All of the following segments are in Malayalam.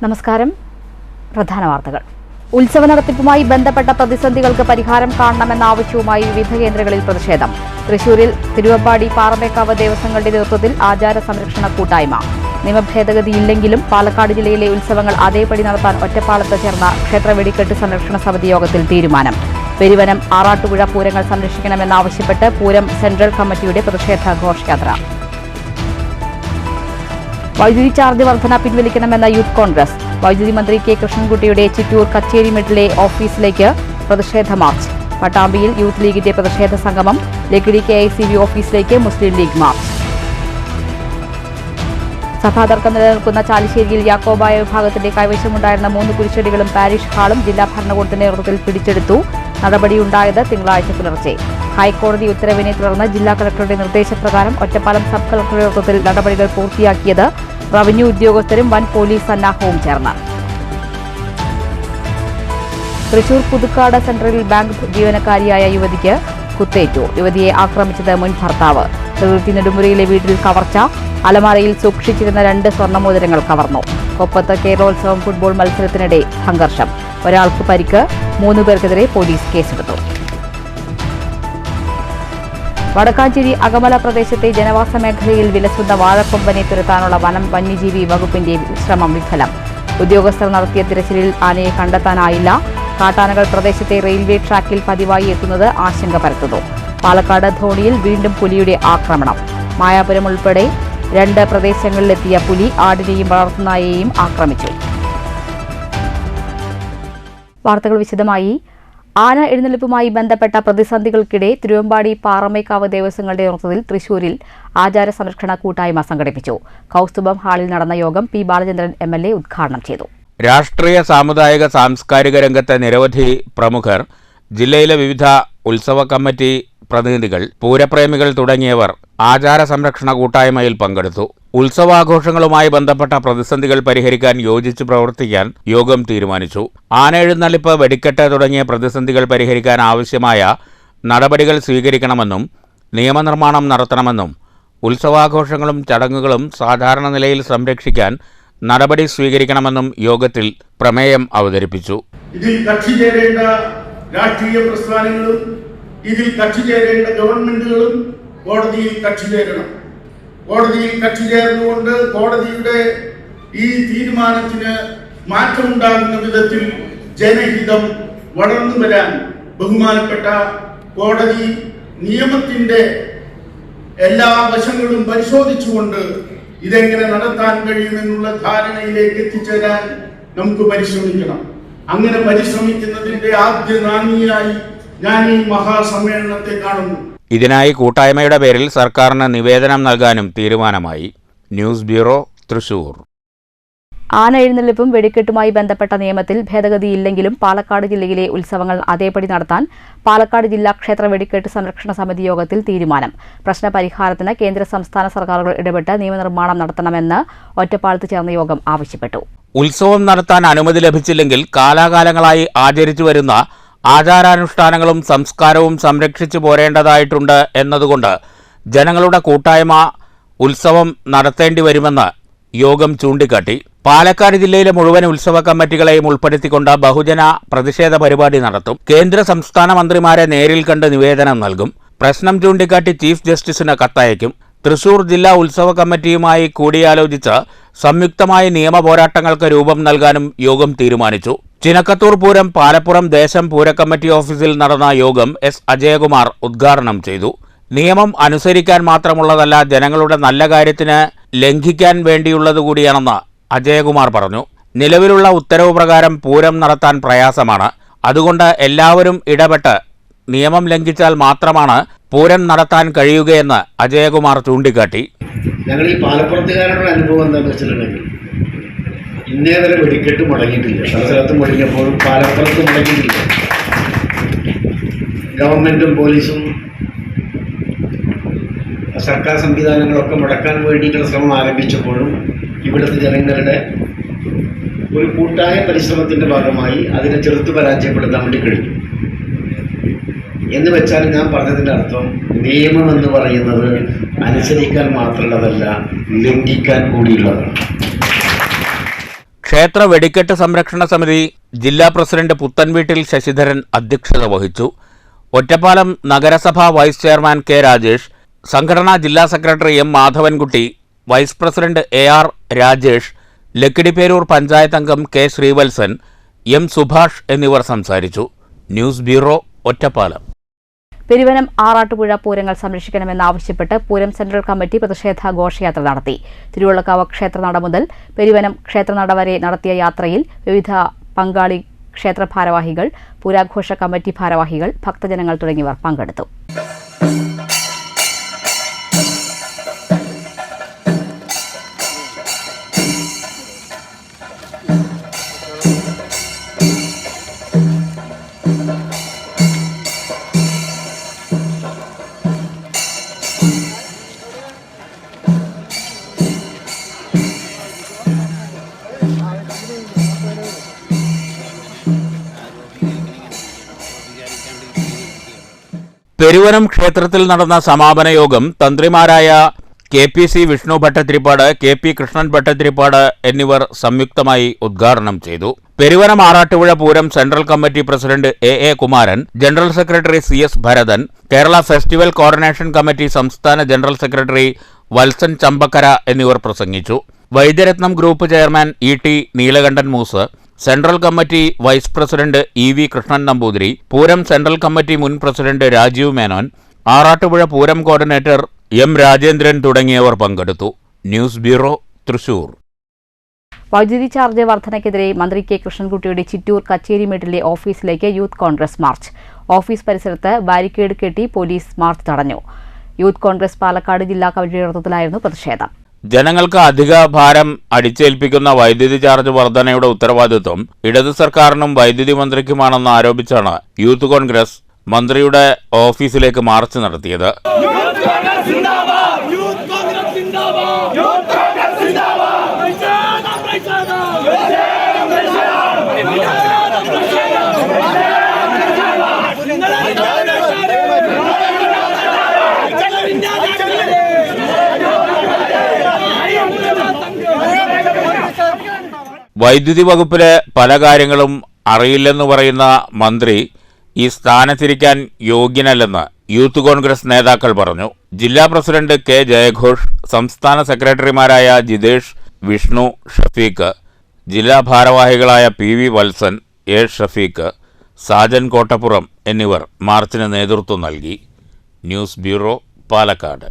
നമസ്കാരം. പ്രധാന വാർത്തകൾ. ഉത്സവ നടത്തിപ്പുമായി ബന്ധപ്പെട്ട പ്രതിസന്ധികൾക്ക് പരിഹാരം കാണണമെന്ന ആവശ്യവുമായി വിവിധ കേന്ദ്രങ്ങളിൽ പ്രതിഷേധം. തൃശൂരിൽ തിരുവമ്പാടി പാറമേക്കാവ് ദേവസ്വങ്ങളുടെ നേതൃത്വത്തിൽ ആചാര സംരക്ഷണ കൂട്ടായ്മ. നിയമഭേദഗതിയില്ലെങ്കിലും പാലക്കാട് ജില്ലയിലെ ഉത്സവങ്ങൾ അതേപടി നടത്താൻ ഒറ്റപ്പാലത്ത് ചേർന്ന ക്ഷേത്ര വെടിക്കെട്ട് സംരക്ഷണ സമിതി യോഗത്തിൽ തീരുമാനം. പെരുവനം ആറാട്ടുപുഴ പൂരങ്ങൾ സംരക്ഷിക്കണമെന്നാവശ്യപ്പെട്ട് പൂരം സെൻട്രൽ കമ്മിറ്റിയുടെ പ്രതിഷേധ ഘോഷയാത്ര. വൈദ്യുതി ചാർജ് വർധന പിൻവലിക്കണമെന്ന യൂത്ത് കോൺഗ്രസ്. വൈദ്യുതി മന്ത്രി കെ കൃഷ്ണൻകുട്ടിയുടെ ചിറ്റൂർ കച്ചേരിമെട്ടിലെ ഓഫീസിലേക്ക് പ്രതിഷേധ മാർച്ച്. പട്ടാമ്പിയിൽ യൂത്ത് ലീഗിന്റെ പ്രതിഷേധ സംഗമം. ലക്കിടി KICB ഓഫീസിലേക്ക് മുസ്ലിം ലീഗ് മാർച്ച്. സഭാതർക്കം നിലനിൽക്കുന്ന ചാലിശ്ശേരിയിൽ യാക്കോബായ വിഭാഗത്തിന്റെ കൈവശമുണ്ടായിരുന്ന 3 കുരിശടികളും പാരിഷ് ഹാളും ജില്ലാ ഭരണകൂടത്തിന്റെ നേതൃത്വത്തിൽ പിടിച്ചെടുത്തു. നടപടിയുണ്ടായത് തിങ്കളാഴ്ച പുലർച്ചെ. ഹൈക്കോടതി ഉത്തരവിനെ തുടർന്ന് ജില്ലാ കളക്ടറുടെ നിർദ്ദേശപ്രകാരം ഒറ്റപ്പാലം സബ് കളക്ടറുടെ നേതൃത്വത്തിൽ നടപടികൾ പൂർത്തിയാക്കിയത്. റവന്യൂ ഉദ്യോഗസ്ഥരും വൻ പോലീസ് സന്നാഹവും ചേർന്ന്. തൃശൂർ പുതുക്കാട് സെൻട്രലിൽ ബാങ്ക് ജീവനക്കാരിയായ യുവതിക്ക് കുത്തേറ്റു. യുവതിയെ ആക്രമിച്ചത് മുൻ ഭർത്താവ്. പ്രകൃതി നെടുമുറിയിലെ വീട്ടിൽ കവർച്ച. അലമാരയിൽ സൂക്ഷിച്ചിരുന്ന 2 സ്വർണ്ണമോതിരങ്ങൾ കവർന്നു. കൊപ്പത്ത് കേരളോത്സവം ഫുട്ബോൾ മത്സരത്തിനിടെ സംഘർഷം. ഒരാൾക്ക് പരിക്ക്. 3 പേർക്കെതിരെ പോലീസ് കേസെടുത്തു. വടക്കാഞ്ചേരി അകമല പ്രദേശത്തെ ജനവാസ മേഖലയിൽ വിലസുന്ന വാഴക്കൊമ്പനെ തുരത്താനുള്ള വനം വന്യജീവി വകുപ്പിന്റെ ശ്രമം വിഫലം. ഉദ്യോഗസ്ഥർ നടത്തിയ തിരച്ചിലിൽ ആനയെ കണ്ടെത്താനായില്ല. കാട്ടാനകൾ പ്രദേശത്തെ റെയിൽവേ ട്രാക്കിൽ പതിവായി എത്തുന്നത് ആശങ്ക പരത്തുന്നു. പാലക്കാട് ധോണിയിൽ വീണ്ടും പുലിയുടെ ആക്രമണം. മായാപുരം ഉൾപ്പെടെ 2 പ്രദേശങ്ങളിലെത്തിയ പുലി ആടിനെയും വളർത്തുനായയെയും ആക്രമിച്ചു. വാർത്തകൾ വിശദമായി. ആന എഴുന്നള്ളിപ്പുമായി ബന്ധപ്പെട്ട പ്രതിസന്ധികൾക്കിടെ തിരുവമ്പാടി പാറമേക്കാവ് ദേവസ്വങ്ങളുടെ നേതൃത്വത്തിൽ തൃശൂരിൽ ആചാര സംരക്ഷണ കൂട്ടായ്മ സംഘടിപ്പിച്ചു. കൗസ്തുഭം ഹാളിൽ നടന്ന യോഗം P. ബാലചന്ദ്രൻ MLA ഉദ്ഘാടനം ചെയ്തു. രാഷ്ട്രീയ, സാമുദായിക, സാംസ്കാരിക രംഗത്തെ നിരവധി പ്രമുഖർ, ജില്ലയിലെ വിവിധ ഉത്സവ കമ്മിറ്റി പ്രതിനിധികൾ, പൂരപ്രേമികൾ തുടങ്ങിയവർ ആചാര സംരക്ഷണ കൂട്ടായ്മയിൽ പങ്കെടുത്തു. ഉത്സവാഘോഷങ്ങളുമായി ബന്ധപ്പെട്ട പ്രതിസന്ധികൾ പരിഹരിക്കാൻ യോജിച്ച് പ്രവർത്തിക്കാൻ യോഗം തീരുമാനിച്ചു. ആന എഴുന്നള്ളിപ്പ്, വെടിക്കെട്ട് തുടങ്ങിയ പ്രതിസന്ധികൾ പരിഹരിക്കാൻ ആവശ്യമായ നടപടികൾ സ്വീകരിക്കണമെന്നും നിയമനിർമ്മാണം നടത്തണമെന്നും ഉത്സവാഘോഷങ്ങളും ചടങ്ങുകളും സാധാരണ നിലയിൽ സംരക്ഷിക്കാൻ നടപടി സ്വീകരിക്കണമെന്നും യോഗത്തിൽ പ്രമേയം അവതരിപ്പിച്ചു. ഇതിൽ കക്ഷി ചേരേണ്ട രാഷ്ട്രീയ പ്രസ്ഥാനങ്ങളും ഇതിൽ കക്ഷി ചേരേണ്ട ഗവൺമെന്റുകളും കോടതിയിൽ കക്ഷി ചേരണം. കോടതിയിൽ കക്ഷി ചേർന്നുകൊണ്ട് കോടതിയുടെ ഈ തീരുമാനത്തിന് മാറ്റമുണ്ടാകുന്ന വിധത്തിൽ ജനഹിതം വളർന്നു വരാൻ ബഹുമാനപ്പെട്ട കോടതി നിയമത്തിന്റെ എല്ലാ വശങ്ങളും പരിശോധിച്ചുകൊണ്ട് ഇതെങ്ങനെ നടത്താൻ കഴിയുമെന്നുള്ള ധാരണയിലേക്ക് എത്തിച്ചേരാൻ നമുക്ക് പരിശ്രമിക്കണം. അങ്ങനെ പരിശ്രമിക്കുന്നതിന്റെ ആദ്യ നാന്ദിയായി ഞാൻ ഈ മഹാസമ്മേളനത്തെ കാണുന്നു. ഇതിനായി കൂട്ടായ്മയുടെ പേരിൽ സർക്കാരിന് നിവേദനം നൽകാനും തീരുമാനമായി. News bureau, Thrissur. ആന എഴുന്നള്ളിപ്പും വെടിക്കെട്ടുമായി ബന്ധപ്പെട്ട നിയമത്തിൽ ഭേദഗതിയില്ലെങ്കിലും പാലക്കാട് ജില്ലയിലെ ഉത്സവങ്ങൾ അതേപടി നടത്താൻ പാലക്കാട് ജില്ലാ ക്ഷേത്ര വെടിക്കെട്ട് സംരക്ഷണ സമിതി യോഗത്തിൽ തീരുമാനം. പ്രശ്നപരിഹാരത്തിന് കേന്ദ്ര സംസ്ഥാന സർക്കാരുകൾ ഇടപെട്ട് നിയമനിർമ്മാണം നടത്തണമെന്ന് ഒറ്റപ്പാലത്ത് ചേർന്ന യോഗം ആവശ്യപ്പെട്ടു. ഉത്സവം നടത്താൻ അനുമതി ലഭിച്ചില്ലെങ്കിൽ കാലാകാലങ്ങളായി ആചരിച്ചു വരുന്ന ആചാരാനുഷ്ഠാനങ്ങളും സംസ്കാരവും സംരക്ഷിച്ചു പോരേണ്ടതായിട്ടുണ്ട് എന്നതുകൊണ്ട് ജനങ്ങളുടെ കൂട്ടായ്മ ഉത്സവം നടത്തേണ്ടി വരുമെന്ന് യോഗം ചൂണ്ടിക്കാട്ടി. പാലക്കാട് ജില്ലയിലെ മുഴുവൻ ഉത്സവ കമ്മിറ്റികളെയും ഉൾപ്പെടുത്തിക്കൊണ്ട് ബഹുജന പ്രതിഷേധ പരിപാടി നടത്തും. കേന്ദ്ര സംസ്ഥാന മന്ത്രിമാരെ നേരിൽ കണ്ട് നിവേദനം നൽകും. പ്രശ്നം ചൂണ്ടിക്കാട്ടി ചീഫ് ജസ്റ്റിസിന് കത്തയക്കും. തൃശൂർ ജില്ലാ ഉത്സവ കമ്മിറ്റിയുമായി കൂടിയാലോചിച്ച് സംയുക്തമായ നിയമ പോരാട്ടങ്ങൾക്ക് രൂപം നൽകാനും യോഗം തീരുമാനിച്ചു. ചിനക്കത്തൂർ പൂരം പാലപ്പുറം ദേശം പൂരക്കമ്മിറ്റി ഓഫീസിൽ നടന്ന യോഗം S. അജയകുമാർ ഉദ്ഘാടനം ചെയ്തു. നിയമം അനുസരിക്കാൻ മാത്രമുള്ളതല്ല, ജനങ്ങളുടെ നല്ല കാര്യത്തിന് ലംഘിക്കാൻ വേണ്ടിയുള്ളതുകൂടിയാണെന്ന് അജയകുമാർ പറഞ്ഞു. നിലവിലുള്ള ഉത്തരവ് പ്രകാരം പൂരം നടത്താൻ പ്രയാസമാണ്. അതുകൊണ്ട് എല്ലാവരും ഇടപെട്ട് നിയമം ലംഘിച്ചാൽ മാത്രമാണ് പൂരം നടത്താൻ കഴിയുകയെന്ന് അജയകുമാർ ചൂണ്ടിക്കാട്ടി. ഞങ്ങൾ ഈ പാലപ്പുറത്തുകാരുടെ അനുഭവം എന്താണെന്ന് വെച്ചിട്ടുണ്ടെങ്കിൽ ഇന്നേ വരെ വെടിക്കെട്ട് മുടങ്ങിയിട്ടില്ല. പല സ്ഥലത്തും മുടങ്ങിയപ്പോഴും പാലപ്പുറത്ത് മുടങ്ങിയിട്ടില്ല. ഗവൺമെൻറ്റും പോലീസും സർക്കാർ സംവിധാനങ്ങളൊക്കെ മുടക്കാൻ വേണ്ടിയിട്ടുള്ള ശ്രമം ആരംഭിച്ചപ്പോഴും ഇവിടുത്തെ ജനങ്ങളുടെ ഒരു കൂട്ടായ പരിശ്രമത്തിൻ്റെ ഭാഗമായി അതിനെ ചെറുത്തു പരാജയപ്പെടുത്താൻ വേണ്ടി കഴിഞ്ഞു. എന്ന് വെച്ചാൽ ഞാൻ പറഞ്ഞതിൻ്റെ അർത്ഥം നിയമം എന്ന് പറയുന്നത് അനുസരിക്കാൻ മാത്രമുള്ളതല്ല, ലംഘിക്കാൻ കൂടിയുള്ളതാണ്. ക്ഷേത്ര വെടിക്കെട്ട് സംരക്ഷണ സമിതി ജില്ലാ പ്രസിഡന്റ് പുത്തൻവീട്ടിൽ ശശിധരൻ അധ്യക്ഷത വഹിച്ചു. ഒറ്റപ്പാലം നഗരസഭാ വൈസ് ചെയർമാൻ കെ രാജേഷ്, സംഘടനാ ജില്ലാ secretary M Madhavankutty, vice president AR Rajesh, Lakkidiperur panchayat അംഗം കെ ശ്രീവത്സൻ, എം സുഭാഷ് എന്നിവർ സംസാരിച്ചു. News bureau, Ottapalam. പെരുവനം ആറാട്ടുപുഴ പൂരങ്ങൾ സംരക്ഷിക്കണമെന്നാവശ്യപ്പെട്ട് പൂരം സെൻട്രൽ കമ്മിറ്റി പ്രതിഷേധ ഘോഷയാത്ര നടത്തി. തിരുവള്ളക്കാവ് ക്ഷേത്രനട മുതൽ പെരുവനം ക്ഷേത്രനട വരെ നടത്തിയ യാത്രയിൽ വിവിധ പങ്കാളി ക്ഷേത്ര ഭാരവാഹികൾ, പൂരാഘോഷ കമ്മിറ്റി ഭാരവാഹികൾ, ഭക്തജനങ്ങൾ തുടങ്ങിയവർ പങ്കെടുത്തു. പെരുവനം ക്ഷേത്രത്തിൽ നടന്ന സമാപന യോഗം തന്ത്രിമാരായ KPC വിഷ്ണു ഭട്ടതിരിപ്പാട്, KP കൃഷ്ണൻ ഭട്ടതിരിപ്പാട് എന്നിവർ സംയുക്തമായി ഉദ്ഘാടനം ചെയ്തു. Peruvanam Arattupuzha Pooram central committee president AA Kumaran, general secretary CS Bharathan, Kerala festival coordination committee സംസ്ഥാന ജനറൽ സെക്രട്ടറി വത്സൻ ചമ്പക്കര എന്നിവർ പ്രസംഗിച്ചു. Vaidyaratnam group chairman ET Neelakantan Mooss, central committee vice president EV Krishnan Namboothiri, Pooram central committee മുൻ president Rajeev Menon, Arattupuzha Pooram coordinator M Rajendran തുടങ്ങിയവർ പങ്കെടുത്തു. News bureau, Thrissur. വൈദ്യുതി ചാർജ് വർധനയ്ക്കെതിരെ മന്ത്രി K കൃഷ്ണൻകുട്ടിയുടെ ചിറ്റൂർ കച്ചേരിമേട്ടിലെ ഓഫീസിലേക്ക് യൂത്ത് കോൺഗ്രസ് മാർച്ച്. ഓഫീസ് പരിസരത്ത് ബാരിക്കേഡ് കെട്ടി പോലീസ് മാർച്ച് തടഞ്ഞു. യൂത്ത് കോൺഗ്രസ് പാലക്കാട് ജില്ലാ കമ്മിറ്റിയുടെ നേതൃത്വത്തിലായിരുന്നു പ്രതിഷേധം. ജനങ്ങൾക്ക് അധിക ഭാരം അടിച്ചേൽപ്പിക്കുന്ന വൈദ്യുതി ചാർജ് വർധനയുടെ ഉത്തരവാദിത്വം ഇടതു സർക്കാരിനും വൈദ്യുതി മന്ത്രിക്കുമാണെന്ന് ആരോപിച്ചാണ് യൂത്ത് കോൺഗ്രസ് മന്ത്രിയുടെ ഓഫീസിലേക്ക് മാർച്ച് നടത്തിയത്. വൈദ്യുതി വകുപ്പിലെ പല കാര്യങ്ങളും അറിയില്ലെന്ന് പറയുന്ന മന്ത്രി ഈ സ്ഥാനത്തിരിക്കാൻ യോഗ്യനല്ലെന്ന് യൂത്ത് കോൺഗ്രസ് നേതാക്കൾ പറഞ്ഞു. ജില്ലാ പ്രസിഡന്റ് K ജയഘോഷ്, സംസ്ഥാന സെക്രട്ടറിമാരായ ജിതേഷ്, വിഷ്ണു, ഷഫീഖ്, ജില്ലാ ഭാരവാഹികളായ PV വത്സൻ, A ഷഫീഖ്, സാജൻ കോട്ടപ്പുറം എന്നിവർ മാർച്ചിന് നേതൃത്വം നൽകി. News bureau, Palakkad.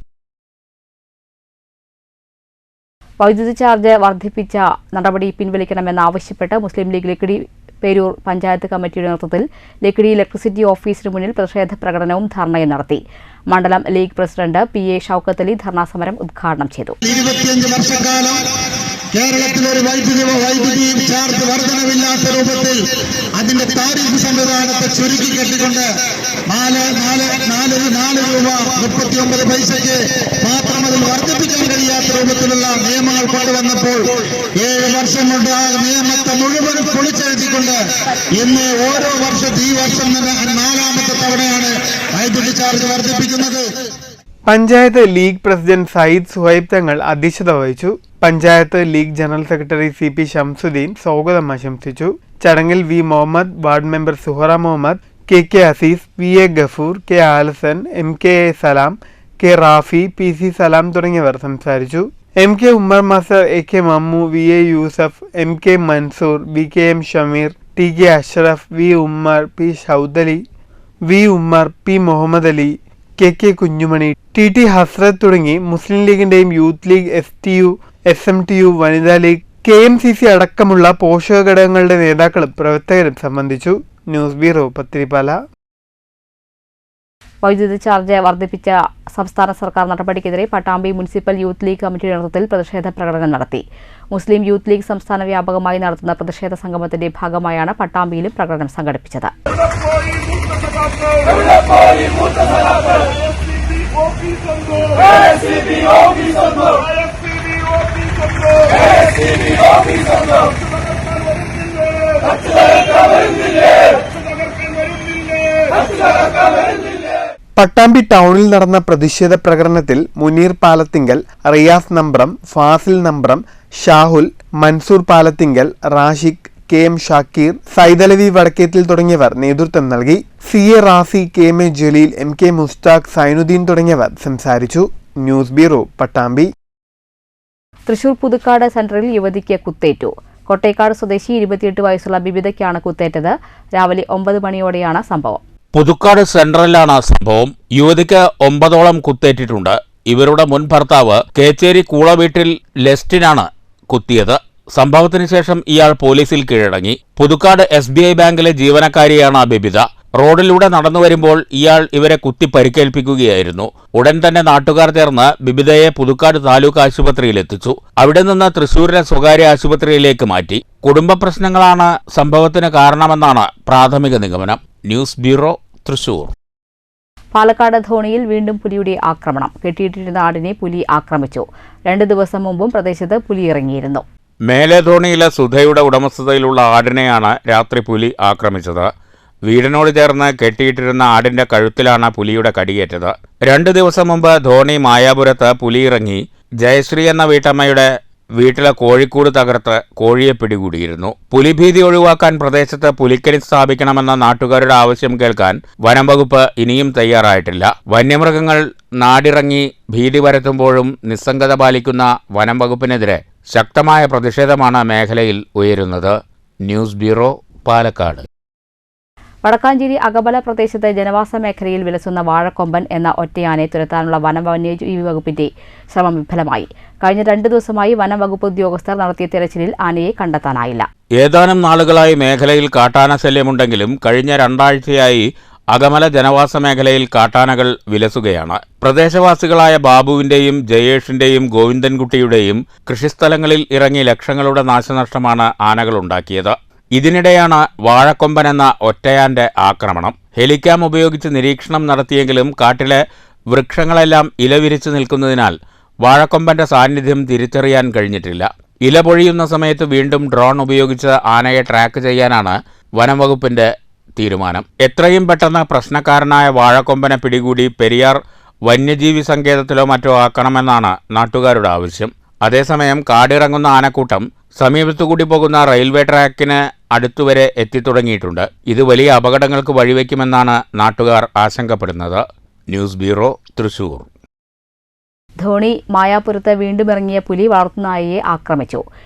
വൈദ്യുതി ചാർജ് വർദ്ധിപ്പിച്ച നടപടി പിൻവലിക്കണമെന്നാവശ്യപ്പെട്ട് മുസ്ലിം ലീഗ് ലക്കിടിപ്പേരൂർ പഞ്ചായത്ത് കമ്മിറ്റിയുടെ നേതൃത്വത്തിൽ ലക്കിടി ഇലക്ട്രിസിറ്റി ഓഫീസിന് മുന്നിൽ പ്രതിഷേധ പ്രകടനവും ധർണയും നടത്തി. മണ്ഡലം league president PA Shoukath Ali ധർണാസമരം ഉദ്ഘാടനം ചെയ്തു. 25 വർഷക്കാലം കേരളത്തിൽ ഒരു വൈദ്യുതി ചാർജ് വർധനവില്ലാത്ത രൂപത്തിൽ അതിന്റെ താരിഫ് സംവിധാനത്തെ ചുരുക്കി കെട്ടിക്കൊണ്ട് 4 രൂപ 39 പൈസയ്ക്ക് മാത്രം അതിൽ വർദ്ധിപ്പിക്കാൻ കഴിയാത്ത രൂപത്തിലുള്ള നിയമങ്ങൾ കൊണ്ടുവന്നപ്പോൾ 7 വർഷം കൊണ്ട് ആ നിയമത്തെ മുഴുവൻ പൊളിച്ചെഴുതിക്കൊണ്ട് ഇന്ന് ഓരോ വർഷത്തെ ഈ വർഷം തന്നെ 4ാമത്തെ തവണയാണ് വൈദ്യുതി ചാർജ് വർദ്ധിപ്പിക്കുന്നത്. പഞ്ചായത്ത് ലീഗ് പ്രസിഡന്റ് സയ്യിദ് സുഹൈബ് തങ്ങൾ അധ്യക്ഷത വഹിച്ചു. Panchayat league general secretary CP Shamsuddin സ്വാഗതം ആശംസിച്ചു. ചടങ്ങിൽ V Muhammad, ward member Suhara Muhammad, KK Azeez, VA Gafoor, K Alasan, MKA Salam, K Rafi, PC Salam തുടങ്ങിയവർ സംസാരിച്ചു. MK Ummer master, AK Mammu, VA Yusuf, MK Mansoor, BKM Shameer, TK Ashraf, V Ummer, P Shoudali, V Ummer, P Muhammad Ali, KK Kunjumani, TT Hasrath തുടങ്ങി Muslim ലീഗിന്റെയും youth league, STU, SMTU, വനിതാ ലീഗ്, KMCC അടക്കമുള്ള പോഷക ഘടകങ്ങളുടെ നേതാക്കളും പ്രവർത്തകരും സംബന്ധിച്ചു. News bureau, Pathirippala. വൈദ്യുതി ചാർജ് വർദ്ധിപ്പിച്ച സംസ്ഥാന സർക്കാർ നടപടിക്കെതിരെ പട്ടാമ്പി മുനിസിപ്പൽ യൂത്ത് ലീഗ് കമ്മിറ്റിയുടെ നേതൃത്വത്തിൽ പ്രതിഷേധ പ്രകടനം നടത്തി. മുസ്ലിം യൂത്ത് ലീഗ് സംസ്ഥാന വ്യാപകമായി നടത്തുന്ന പ്രതിഷേധ സംഗമത്തിന്റെ ഭാഗമായാണ് പട്ടാമ്പിയിലും പ്രകടനം സംഘടിപ്പിച്ചത്. പട്ടാമ്പി ടൗണിൽ നടന്ന പ്രതിഷേധ പ്രകടനത്തിൽ മുനീർ പാലത്തിങ്കൽ, റിയാസ് നമ്പ്രം, ഫാസിൽ നമ്പ്രം, ഷാഹുൽ, മൻസൂർ പാലത്തിങ്കൽ, റാഷിഖ്, KM ഷാക്കീർ, സൈദലവി വടക്കേത്തിൽ തുടങ്ങിയവർ നേതൃത്വം നൽകി. CA Razi, KM Jaleel, MK Mushtaq, Sainudheen തുടങ്ങിയവർ സംസാരിച്ചു. News bureau, Pattambi. തൃശൂർ പുതുക്കാട് സെന്ററിൽ യുവതിക്ക് കുത്തേറ്റു. കൊട്ടേക്കാട് സ്വദേശി 28 വയസ്സുള്ള ബിബിതയ്ക്കാണ് കുത്തേറ്റത്. രാവിലെ 9 മണിയോടെയാണ് സംഭവം. പുതുക്കാട് സെൻട്രലിലാണ് സംഭവം. യുവതിക്ക് 9ഓളം കുത്തേറ്റിട്ടുണ്ട്. ഇവരുടെ മുൻ ഭർത്താവ് കേച്ചേരി കൂളവീട്ടിൽ ലെസ്റ്റിനാണ് കുത്തിയത്. സംഭവത്തിന് ശേഷം ഇയാൾ പോലീസിൽ കീഴടങ്ങി. പുതുക്കാട് SBI ബാങ്കിലെ ജീവനക്കാരിയാണ് ബിബിത. റോഡിലൂടെ നടന്നു വരുമ്പോൾ ഇയാൾ ഇവരെ കുത്തി പരിക്കേൽപ്പിക്കുകയായിരുന്നു. ഉടൻ തന്നെ നാട്ടുകാർ ചേർന്ന് ബിബിതയെ പുതുക്കാട് താലൂക്ക് ആശുപത്രിയിൽ എത്തിച്ചു. അവിടെ നിന്ന് തൃശൂരിലെ സ്വകാര്യ ആശുപത്രിയിലേക്ക് മാറ്റി. കുടുംബ പ്രശ്നങ്ങളാണ് സംഭവത്തിന് കാരണമെന്നാണ് പ്രാഥമിക നിഗമനം. News bureau, Thrissur. പാലക്കാട് ധോണിയിൽ വീണ്ടും പുലിയുടെ ആക്രമണം. കെട്ടിയിട്ടിരുന്ന ആടിനെ പുലി ആക്രമിച്ചു. 2 ദിവസം മുമ്പും പ്രദേശത്ത് പുലി ഇറങ്ങിയിരുന്നു. മേലെധോണിയിലെ സുധയുടെ ഉടമസ്ഥതയിലുള്ള ആടിനെയാണ് രാത്രി പുലി ആക്രമിച്ചത്. വീടിനോട് ചേർന്ന് കെട്ടിയിട്ടിരുന്ന ആടിന്റെ കഴുത്തിലാണ് പുലിയുടെ കടിയേറ്റത്. 2 ദിവസം മുമ്പ് ധോണി മായാപുരത്ത് പുലി ഇറങ്ങി ജയശ്രീ എന്ന വീട്ടമ്മയുടെ വീട്ടിലെ കോഴിക്കൂട് തകർത്ത് കോഴിയെ പിടികൂടിയിരുന്നു. പുലിഭീതി ഒഴിവാക്കാൻ പ്രദേശത്ത് പുലിക്കണി സ്ഥാപിക്കണമെന്ന നാട്ടുകാരുടെ ആവശ്യം കേൾക്കാൻ വനം വകുപ്പ് ഇനിയും തയ്യാറായിട്ടില്ല. വന്യമൃഗങ്ങൾ നാടിറങ്ങി ഭീതി പരത്തുമ്പോഴും നിസ്സംഗത പാലിക്കുന്ന വനം വകുപ്പിനെതിരെ ശക്തമായ പ്രതിഷേധമാണ് മേഖലയിൽ ഉയരുന്നത്. News bureau, Palakkad. വടക്കാഞ്ചേരി അകബല പ്രദേശത്ത് ജനവാസ മേഖലയിൽ വിലസുന്ന വാഴക്കൊമ്പൻ എന്ന ഒറ്റയാനെ തുരത്താനുള്ള വന്യജീവി വകുപ്പിന്റെ ശ്രമം വിഫലമായി. കഴിഞ്ഞ 2 ദിവസമായി വനം വകുപ്പ് ഉദ്യോഗസ്ഥർ നടത്തിയ തെരച്ചിലിൽ ആനയെ കണ്ടെത്താനായില്ല. ഏതാനും നാളുകളായി മേഖലയിൽ കാട്ടാന ശല്യമുണ്ടെങ്കിലും കഴിഞ്ഞ 2 ആഴ്ചയായി അകമല ജനവാസ മേഖലയിൽ കാട്ടാനകൾ വിലസുകയാണ്. പ്രദേശവാസികളായ ബാബുവിന്റെയും ജയേഷിന്റെയും ഗോവിന്ദൻകുട്ടിയുടെയും കൃഷിസ്ഥലങ്ങളിൽ ഇറങ്ങി ലക്ഷങ്ങളുടെ നാശനഷ്ടമാണ് ആനകളുണ്ടാക്കിയത്. ഇതിനിടെയാണ് വാഴക്കൊമ്പൻ എന്ന ഒറ്റയാന്റെ ആക്രമണം. ഹെലിക്യാം ഉപയോഗിച്ച് നിരീക്ഷണം നടത്തിയെങ്കിലും കാട്ടിലെ വൃക്ഷങ്ങളെല്ലാം ഇലവിരിച്ചു നിൽക്കുന്നതിനാൽ വാഴക്കൊമ്പന്റെ സാന്നിധ്യം തിരിച്ചറിയാൻ കഴിഞ്ഞിട്ടില്ല. ഇല പൊഴിയുന്ന സമയത്ത് വീണ്ടും ഡ്രോൺ ഉപയോഗിച്ച് ആനയെ ട്രാക്ക് ചെയ്യാനാണ് വനം വകുപ്പിന്റെ തീരുമാനം. എത്രയും പെട്ടെന്ന് പ്രശ്നക്കാരനായ വാഴക്കൊമ്പനെ പിടികൂടി പെരിയാർ വന്യജീവി സങ്കേതത്തിലോ മറ്റോ ആക്കണമെന്നാണ് നാട്ടുകാരുടെ ആവശ്യം. അതേസമയം കാടിറങ്ങുന്ന ആനക്കൂട്ടം സമീപത്തുകൂടി പോകുന്ന റെയിൽവേ ട്രാക്കിന് അടുത്തുവരെ എത്തിത്തുടങ്ങിയിട്ടുണ്ട്. ഇത് വലിയ അപകടങ്ങൾക്ക് വഴിവെക്കുമെന്നാണ് നാട്ടുകാർ ആശങ്കപ്പെടുന്നത്. News bureau, Thrissur. ധോണി മായാപുരത്ത് വീണ്ടും ഇറങ്ങിയ പുലി വളർത്തുനായയെ ആക്രമിച്ചു.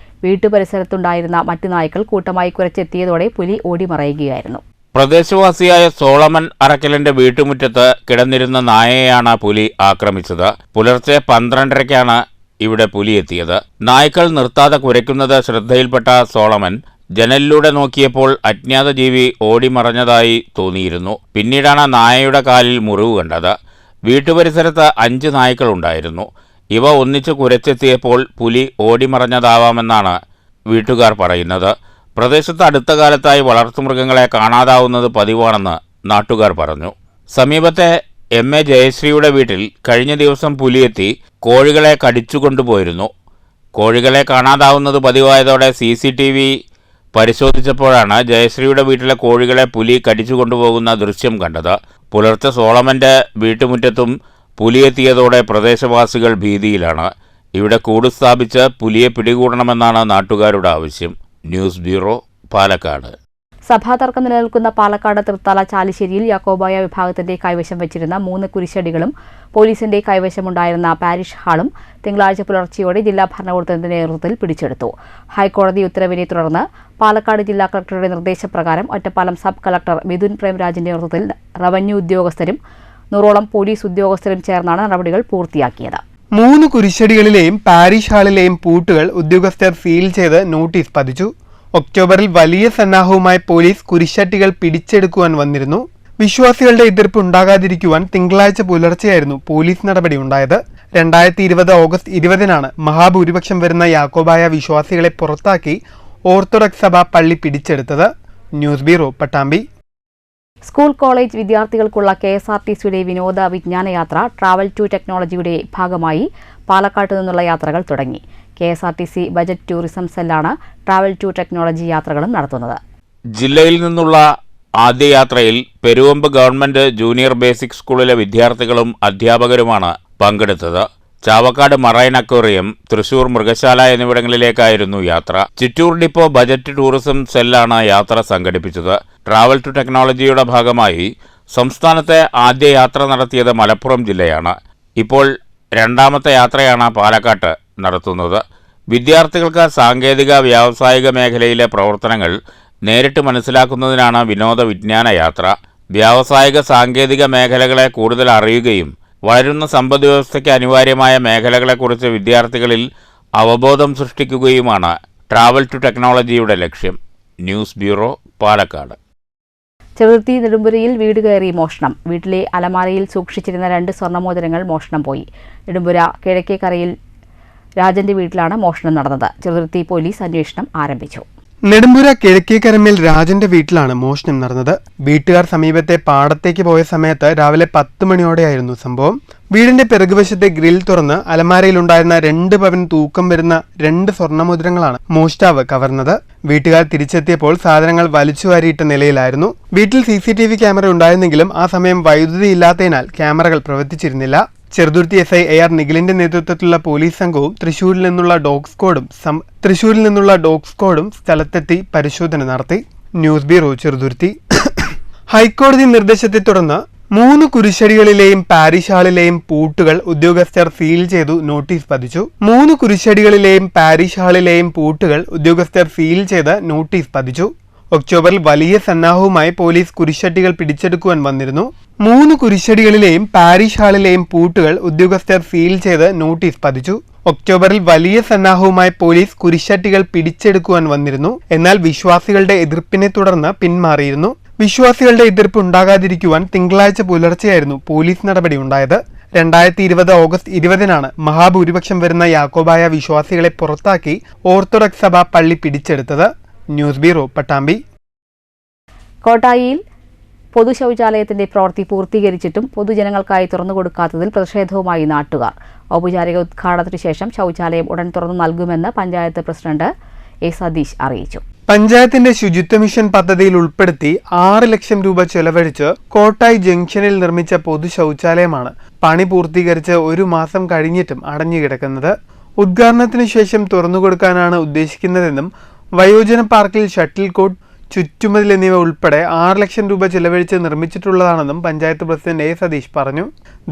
വീട്ടുപരിസരത്തുണ്ടായിരുന്ന മറ്റു നായ്ക്കൾ കൂട്ടമായി കുരച്ചെത്തിയതോടെ പുലി ഓടിമറയുകയായിരുന്നു. പ്രദേശവാസിയായ സോളമൻ അറക്കലിന്റെ വീട്ടുമുറ്റത്ത് കിടന്നിരുന്ന നായയെയാണ് പുലി ആക്രമിച്ചത്. പുലർച്ചെ 12:30-ക്കാണ് ഇവിടെ പുലി എത്തിയത്. നായ്ക്കൾ നിർത്താതെ കുരയ്ക്കുന്നത് ശ്രദ്ധയിൽപ്പെട്ട സോളമൻ ജനലിലൂടെ നോക്കിയപ്പോൾ അജ്ഞാത ജീവി ഓടിമറഞ്ഞതായി തോന്നിയിരുന്നു. പിന്നീടാണ് നായയുടെ കാലിൽ മുറിവ് കണ്ടത്. വീട്ടുപരിസരത്ത് 5 നായ്ക്കളുണ്ടായിരുന്നു. ഇവ ഒന്നിച്ചു കുരച്ചെത്തിയപ്പോൾ പുലി ഓടിമറഞ്ഞതാവാമെന്നാണ് വീട്ടുകാർ പറയുന്നത്. പ്രദേശത്ത് അടുത്ത കാലത്തായി വളർത്തുമൃഗങ്ങളെ കാണാതാവുന്നത് പതിവാണെന്ന് നാട്ടുകാർ പറഞ്ഞു. സമീപത്തെ MA ജയശ്രീയുടെ വീട്ടിൽ കഴിഞ്ഞ ദിവസം പുലിയെത്തി കോഴികളെ കടിച്ചുകൊണ്ടുപോയിരുന്നു. കോഴികളെ കാണാതാവുന്നത് പതിവായതോടെ CCTV പരിശോധിച്ചപ്പോഴാണ് ജയശ്രീയുടെ വീട്ടിലെ കോഴികളെ പുലി കടിച്ചുകൊണ്ടുപോകുന്ന ദൃശ്യം കണ്ടത്. പുലർച്ചെ സോളമന്റെ വീട്ടുമുറ്റത്തും പുലിയെത്തിയതോടെ പ്രദേശവാസികൾ ഭീതിയിലാണ്. ഇവിടെ കൂട് സ്ഥാപിച്ച് പുലിയെ പിടികൂടണമെന്നാണ് നാട്ടുകാരുടെ ആവശ്യം. News bureau, Palakkad. സഭാതർക്കം നിലനിൽക്കുന്ന പാലക്കാട് തൃത്താല ചാലിശ്ശേരിയിൽ യാക്കോബായ വിഭാഗത്തിന്റെ കൈവശം വെച്ചിരുന്ന 3 കുരിശടികളും പോലീസിന്റെ കൈവശമുണ്ടായിരുന്ന പാരിഷ് ഹാളും തിങ്കളാഴ്ച പുലർച്ചെയോടെ ജില്ലാ ഭരണകൂടത്തിന്റെ നേതൃത്വത്തിൽ പിടിച്ചെടുത്തു. ഹൈക്കോടതി ഉത്തരവിനെ തുടർന്ന് പാലക്കാട് ജില്ലാ കളക്ടറുടെ നിർദ്ദേശപ്രകാരം ഒറ്റപ്പാലം സബ് കളക്ടർ മിഥുൻ പ്രേംരാജിന്റെ നേതൃത്വത്തിൽ റവന്യൂ ഉദ്യോഗസ്ഥരും 100ഓളം പോലീസ് ഉദ്യോഗസ്ഥരും ചേർന്നാണ് നടപടികൾ പൂർത്തിയാക്കിയത്. 3 കുരിശടികളിലെയും പാരിഷ് ഹാളിലെയും പൂട്ടുകൾ ഉദ്യോഗസ്ഥർ സീൽ ചെയ്ത് നോട്ടീസ് പതിച്ചു. ഒക്ടോബറിൽ വലിയ സന്നാഹവുമായി പോലീസ് കുരിശട്ടികൾ പിടിച്ചെടുക്കുവാൻ വന്നിരുന്നു. വിശ്വാസികളുടെ എതിർപ്പ് ഉണ്ടാകാതിരിക്കുവാൻ തിങ്കളാഴ്ച പുലർച്ചെയായിരുന്നു പോലീസ് നടപടി ഉണ്ടായത്. 2020 ഓഗസ്റ്റ് 20-നാണ് മഹാഭൂരിപക്ഷം വരുന്ന യാക്കോബായ വിശ്വാസികളെ പുറത്താക്കി ഓർത്തഡോക്സ് സഭ പള്ളി പിടിച്ചെടുത്തത്. News bureau, Pattambi. School college വിദ്യാർത്ഥികൾക്കുള്ള KSRTCയുടെ വിനോദ വിജ്ഞാനയാത്ര ട്രാവൽ ടു ടെക്നോളജിയുടെ ഭാഗമായി പാലക്കാട്ട് നിന്നുള്ള യാത്രകൾ തുടങ്ങി. KSRTC ബജറ്റ് ടൂറിസം സെല്ലാണ് ട്രാവൽ ടു ടെക്നോളജി യാത്രകളും നടത്തുന്നത്. ജില്ലയിൽ നിന്നുള്ള ആദ്യ യാത്രയിൽ പെരുവമ്പ് ഗവൺമെന്റ് ജൂനിയർ ബേസിക് സ്കൂളിലെ വിദ്യാർത്ഥികളും അധ്യാപകരുമാണ് പങ്കെടുത്തത്. ചാവക്കാട് മറൈൻ അക്വേറിയം, തൃശൂർ മൃഗശാല എന്നിവിടങ്ങളിലേക്കായിരുന്നു യാത്ര. ചിറ്റൂർ ഡിപ്പോ ബജറ്റ് ടൂറിസം സെല്ലാണ് യാത്ര സംഘടിപ്പിച്ചത്. ട്രാവൽ ടു ടെക്നോളജിയുടെ ഭാഗമായി സംസ്ഥാനത്തെ ആദ്യ യാത്ര നടത്തിയത് മലപ്പുറം ജില്ലയാണ്. ഇപ്പോൾ രണ്ടാമത്തെ യാത്രയാണ് പാലക്കാട്ട് നടത്തുന്നത്. വിദ്യാർത്ഥികൾക്ക് സാങ്കേതിക വ്യാവസായിക മേഖലയിലെ പ്രവർത്തനങ്ങൾ നേരിട്ട് മനസ്സിലാക്കുന്നതിനാണ് വിനോദ വിജ്ഞാന യാത്ര. വ്യാവസായിക സാങ്കേതിക മേഖലകളെ കൂടുതൽ അറിയുകയും വളരുന്ന സമ്പദ്വ്യവസ്ഥയ്ക്ക് അനിവാര്യമായ മേഖലകളെക്കുറിച്ച് വിദ്യാർത്ഥികളിൽ അവബോധം സൃഷ്ടിക്കുകയുമാണ് ട്രാവൽ ടു ടെക്നോളജിയുടെ ലക്ഷ്യം. News bureau, Palakkad. ചെറുതുരുത്തി നെടുമ്പുരയിൽ വീട് കയറി മോഷണം. വീട്ടിലെ അലമാരയിൽ സൂക്ഷിച്ചിരുന്ന 2 സ്വർണ്ണമോതിരങ്ങൾ മോഷണം പോയി. നെടുമ്പുര കിഴക്കേക്കരയിൽ രാജന്റെ വീട്ടിലാണ് മോഷണം നടന്നത്. ചെറുതുരുത്തി പോലീസ് അന്വേഷണം ആരംഭിച്ചു. നെടുമ്പുര കിഴക്കേക്കരമേൽ രാജന്റെ വീട്ടിലാണ് മോഷണം നടന്നത്. വീട്ടുകാർ സമീപത്തെ പാടത്തേക്ക് പോയ സമയത്ത് രാവിലെ 10 മണിയോടെയായിരുന്നു സംഭവം. വീടിന്റെ പിറകുവശത്തെ ഗ്രിൽ തുറന്ന് അലമാരയിലുണ്ടായിരുന്ന 2 പവൻ തൂക്കം വരുന്ന 2 സ്വർണ്ണമുദ്രങ്ങളാണ് മോഷ്ടാവ് കവർന്നത്. വീട്ടുകാർ തിരിച്ചെത്തിയപ്പോൾ സാധനങ്ങൾ വലിച്ചുവാരിയിട്ട നിലയിലായിരുന്നു. വീട്ടിൽ CCTV ക്യാമറ ഉണ്ടായിരുന്നെങ്കിലും ആ സമയം വൈദ്യുതി ഇല്ലാത്തതിനാൽ ക്യാമറകൾ പ്രവർത്തിച്ചിരുന്നില്ല. ചെറുതുരുത്തി SI AR നിഖിലിന്റെ നേതൃത്വത്തിലുള്ള പോലീസ് സംഘവും തൃശൂരിൽ നിന്നുള്ള ഡോഗ് സ്ക്വാഡും സ്ഥലത്തെത്തി പരിശോധന നടത്തി. News bureau, Cheruthuruthy. ഹൈക്കോടതി നിർദ്ദേശത്തെ തുടർന്ന് 3 കുരിശടികളിലെയും പാരിഷ് ഹാളിലെയും പൂട്ടുകൾ ഉദ്യോഗസ്ഥർ സീൽ ചെയ്തു നോട്ടീസ് പതിച്ചു. 3 കുരിശടികളിലെയും പാരിഷ് ഹാളിലെയും പൂട്ടുകൾ ഉദ്യോഗസ്ഥർ സീൽ ചെയ്ത് നോട്ടീസ് പതിച്ചു. ഒക്ടോബറിൽ വലിയ സന്നാഹവുമായി പോലീസ് കുരിശടികൾ പിടിച്ചെടുക്കുവാൻ വന്നിരുന്നു. 3 കുരിശടികളിലെയും പാരിഷ് ഹാളിലെയും പൂട്ടുകൾ ഉദ്യോഗസ്ഥർ സീൽ ചെയ്ത് നോട്ടീസ് പതിച്ചു. ഒക്ടോബറിൽ വലിയ സന്നാഹവുമായി പോലീസ് കുരിശടികൾ പിടിച്ചെടുക്കുവാൻ വന്നിരുന്നു. എന്നാൽ വിശ്വാസികളുടെ എതിർപ്പിനെ തുടർന്ന് പിന്മാറിയിരുന്നു. വിശ്വാസികളുടെ എതിർപ്പ് ഉണ്ടാകാതിരിക്കുവാൻ തിങ്കളാഴ്ച പുലർച്ചെയായിരുന്നു പോലീസ് നടപടി ഉണ്ടായത്. 2020 ഓഗസ്റ്റ് 20-നാണ് മഹാഭൂരിപക്ഷം വരുന്ന യാക്കോബായ വിശ്വാസികളെ പുറത്താക്കി ഓർത്തഡോക്സ് സഭ പള്ളി പിടിച്ചെടുത്തത്. News bureau, Pattambi. കോട്ടായിയിൽ പൊതു ശൗചാലയത്തിന്റെ പ്രവൃത്തി പൂർത്തീകരിച്ചിട്ടും പൊതുജനങ്ങൾക്കായി തുറന്നുകൊടുക്കാത്തതിൽ പ്രതിഷേധവുമായി നാട്ടുകാർ. ഔപചാരിക ഉദ്ഘാടനത്തിനു ശേഷം ശൗചാലയം ഉടൻ തുറന്നു നൽകുമെന്ന് പഞ്ചായത്ത് പ്രസിഡന്റ് A. സതീഷ് അറിയിച്ചു. പഞ്ചായത്തിന്റെ ശുചിത്വ മിഷൻ പദ്ധതിയിൽ ഉൾപ്പെടുത്തി 6 ലക്ഷം രൂപ ചെലവഴിച്ച് കോട്ടായി ജംഗ്ഷനിൽ നിർമ്മിച്ച പൊതു ശൗചാലയമാണ് പണി പൂർത്തീകരിച്ച് 1 മാസം കഴിഞ്ഞിട്ടും അടഞ്ഞുകിടക്കുന്നത്. ഉദ്ഘാടനത്തിനു ശേഷം തുറന്നുകൊടുക്കാനാണ് ഉദ്ദേശിക്കുന്നതെന്നും വയോജന പാർക്കിൽ ഷട്ടിൽ കോർട്ട്, ചുറ്റുമതിൽ എന്നിവ ഉൾപ്പെടെ 6 ലക്ഷം രൂപ ചെലവഴിച്ച് നിർമ്മിച്ചിട്ടുള്ളതാണെന്നും പഞ്ചായത്ത് പ്രസിഡന്റ് A. സതീഷ് പറഞ്ഞു.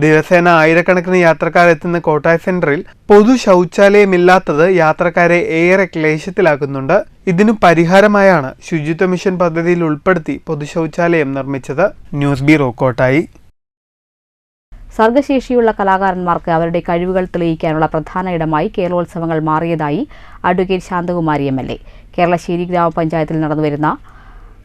ദിവസേന ആയിരക്കണക്കിന് യാത്രക്കാർ എത്തുന്ന കോട്ടായി സെന്ററിൽ പൊതു ശൗചാലയമില്ലാത്തത് യാത്രക്കാരെ ഏറെ ക്ലേശത്തിലാക്കുന്നുണ്ട്. ഇതിനു പരിഹാരമായാണ് ശുചിത്വ മിഷൻ പദ്ധതിയിൽ ഉൾപ്പെടുത്തി പൊതു ശൗചാലയം നിർമ്മിച്ചത്. News bureau, Kottayi. സർഗശേഷിയുള്ള കലാകാരന്മാർക്ക് അവരുടെ കഴിവുകൾ തെളിയിക്കാനുള്ള പ്രധാന ഇടമായി കേരളോത്സവങ്ങൾ മാറിയതായി അഡ്വക്കേറ്റ് ശാന്തകുമാരി MLA. കേരളശ്ശേരി ഗ്രാമപഞ്ചായത്തിൽ നടന്നുവരുന്ന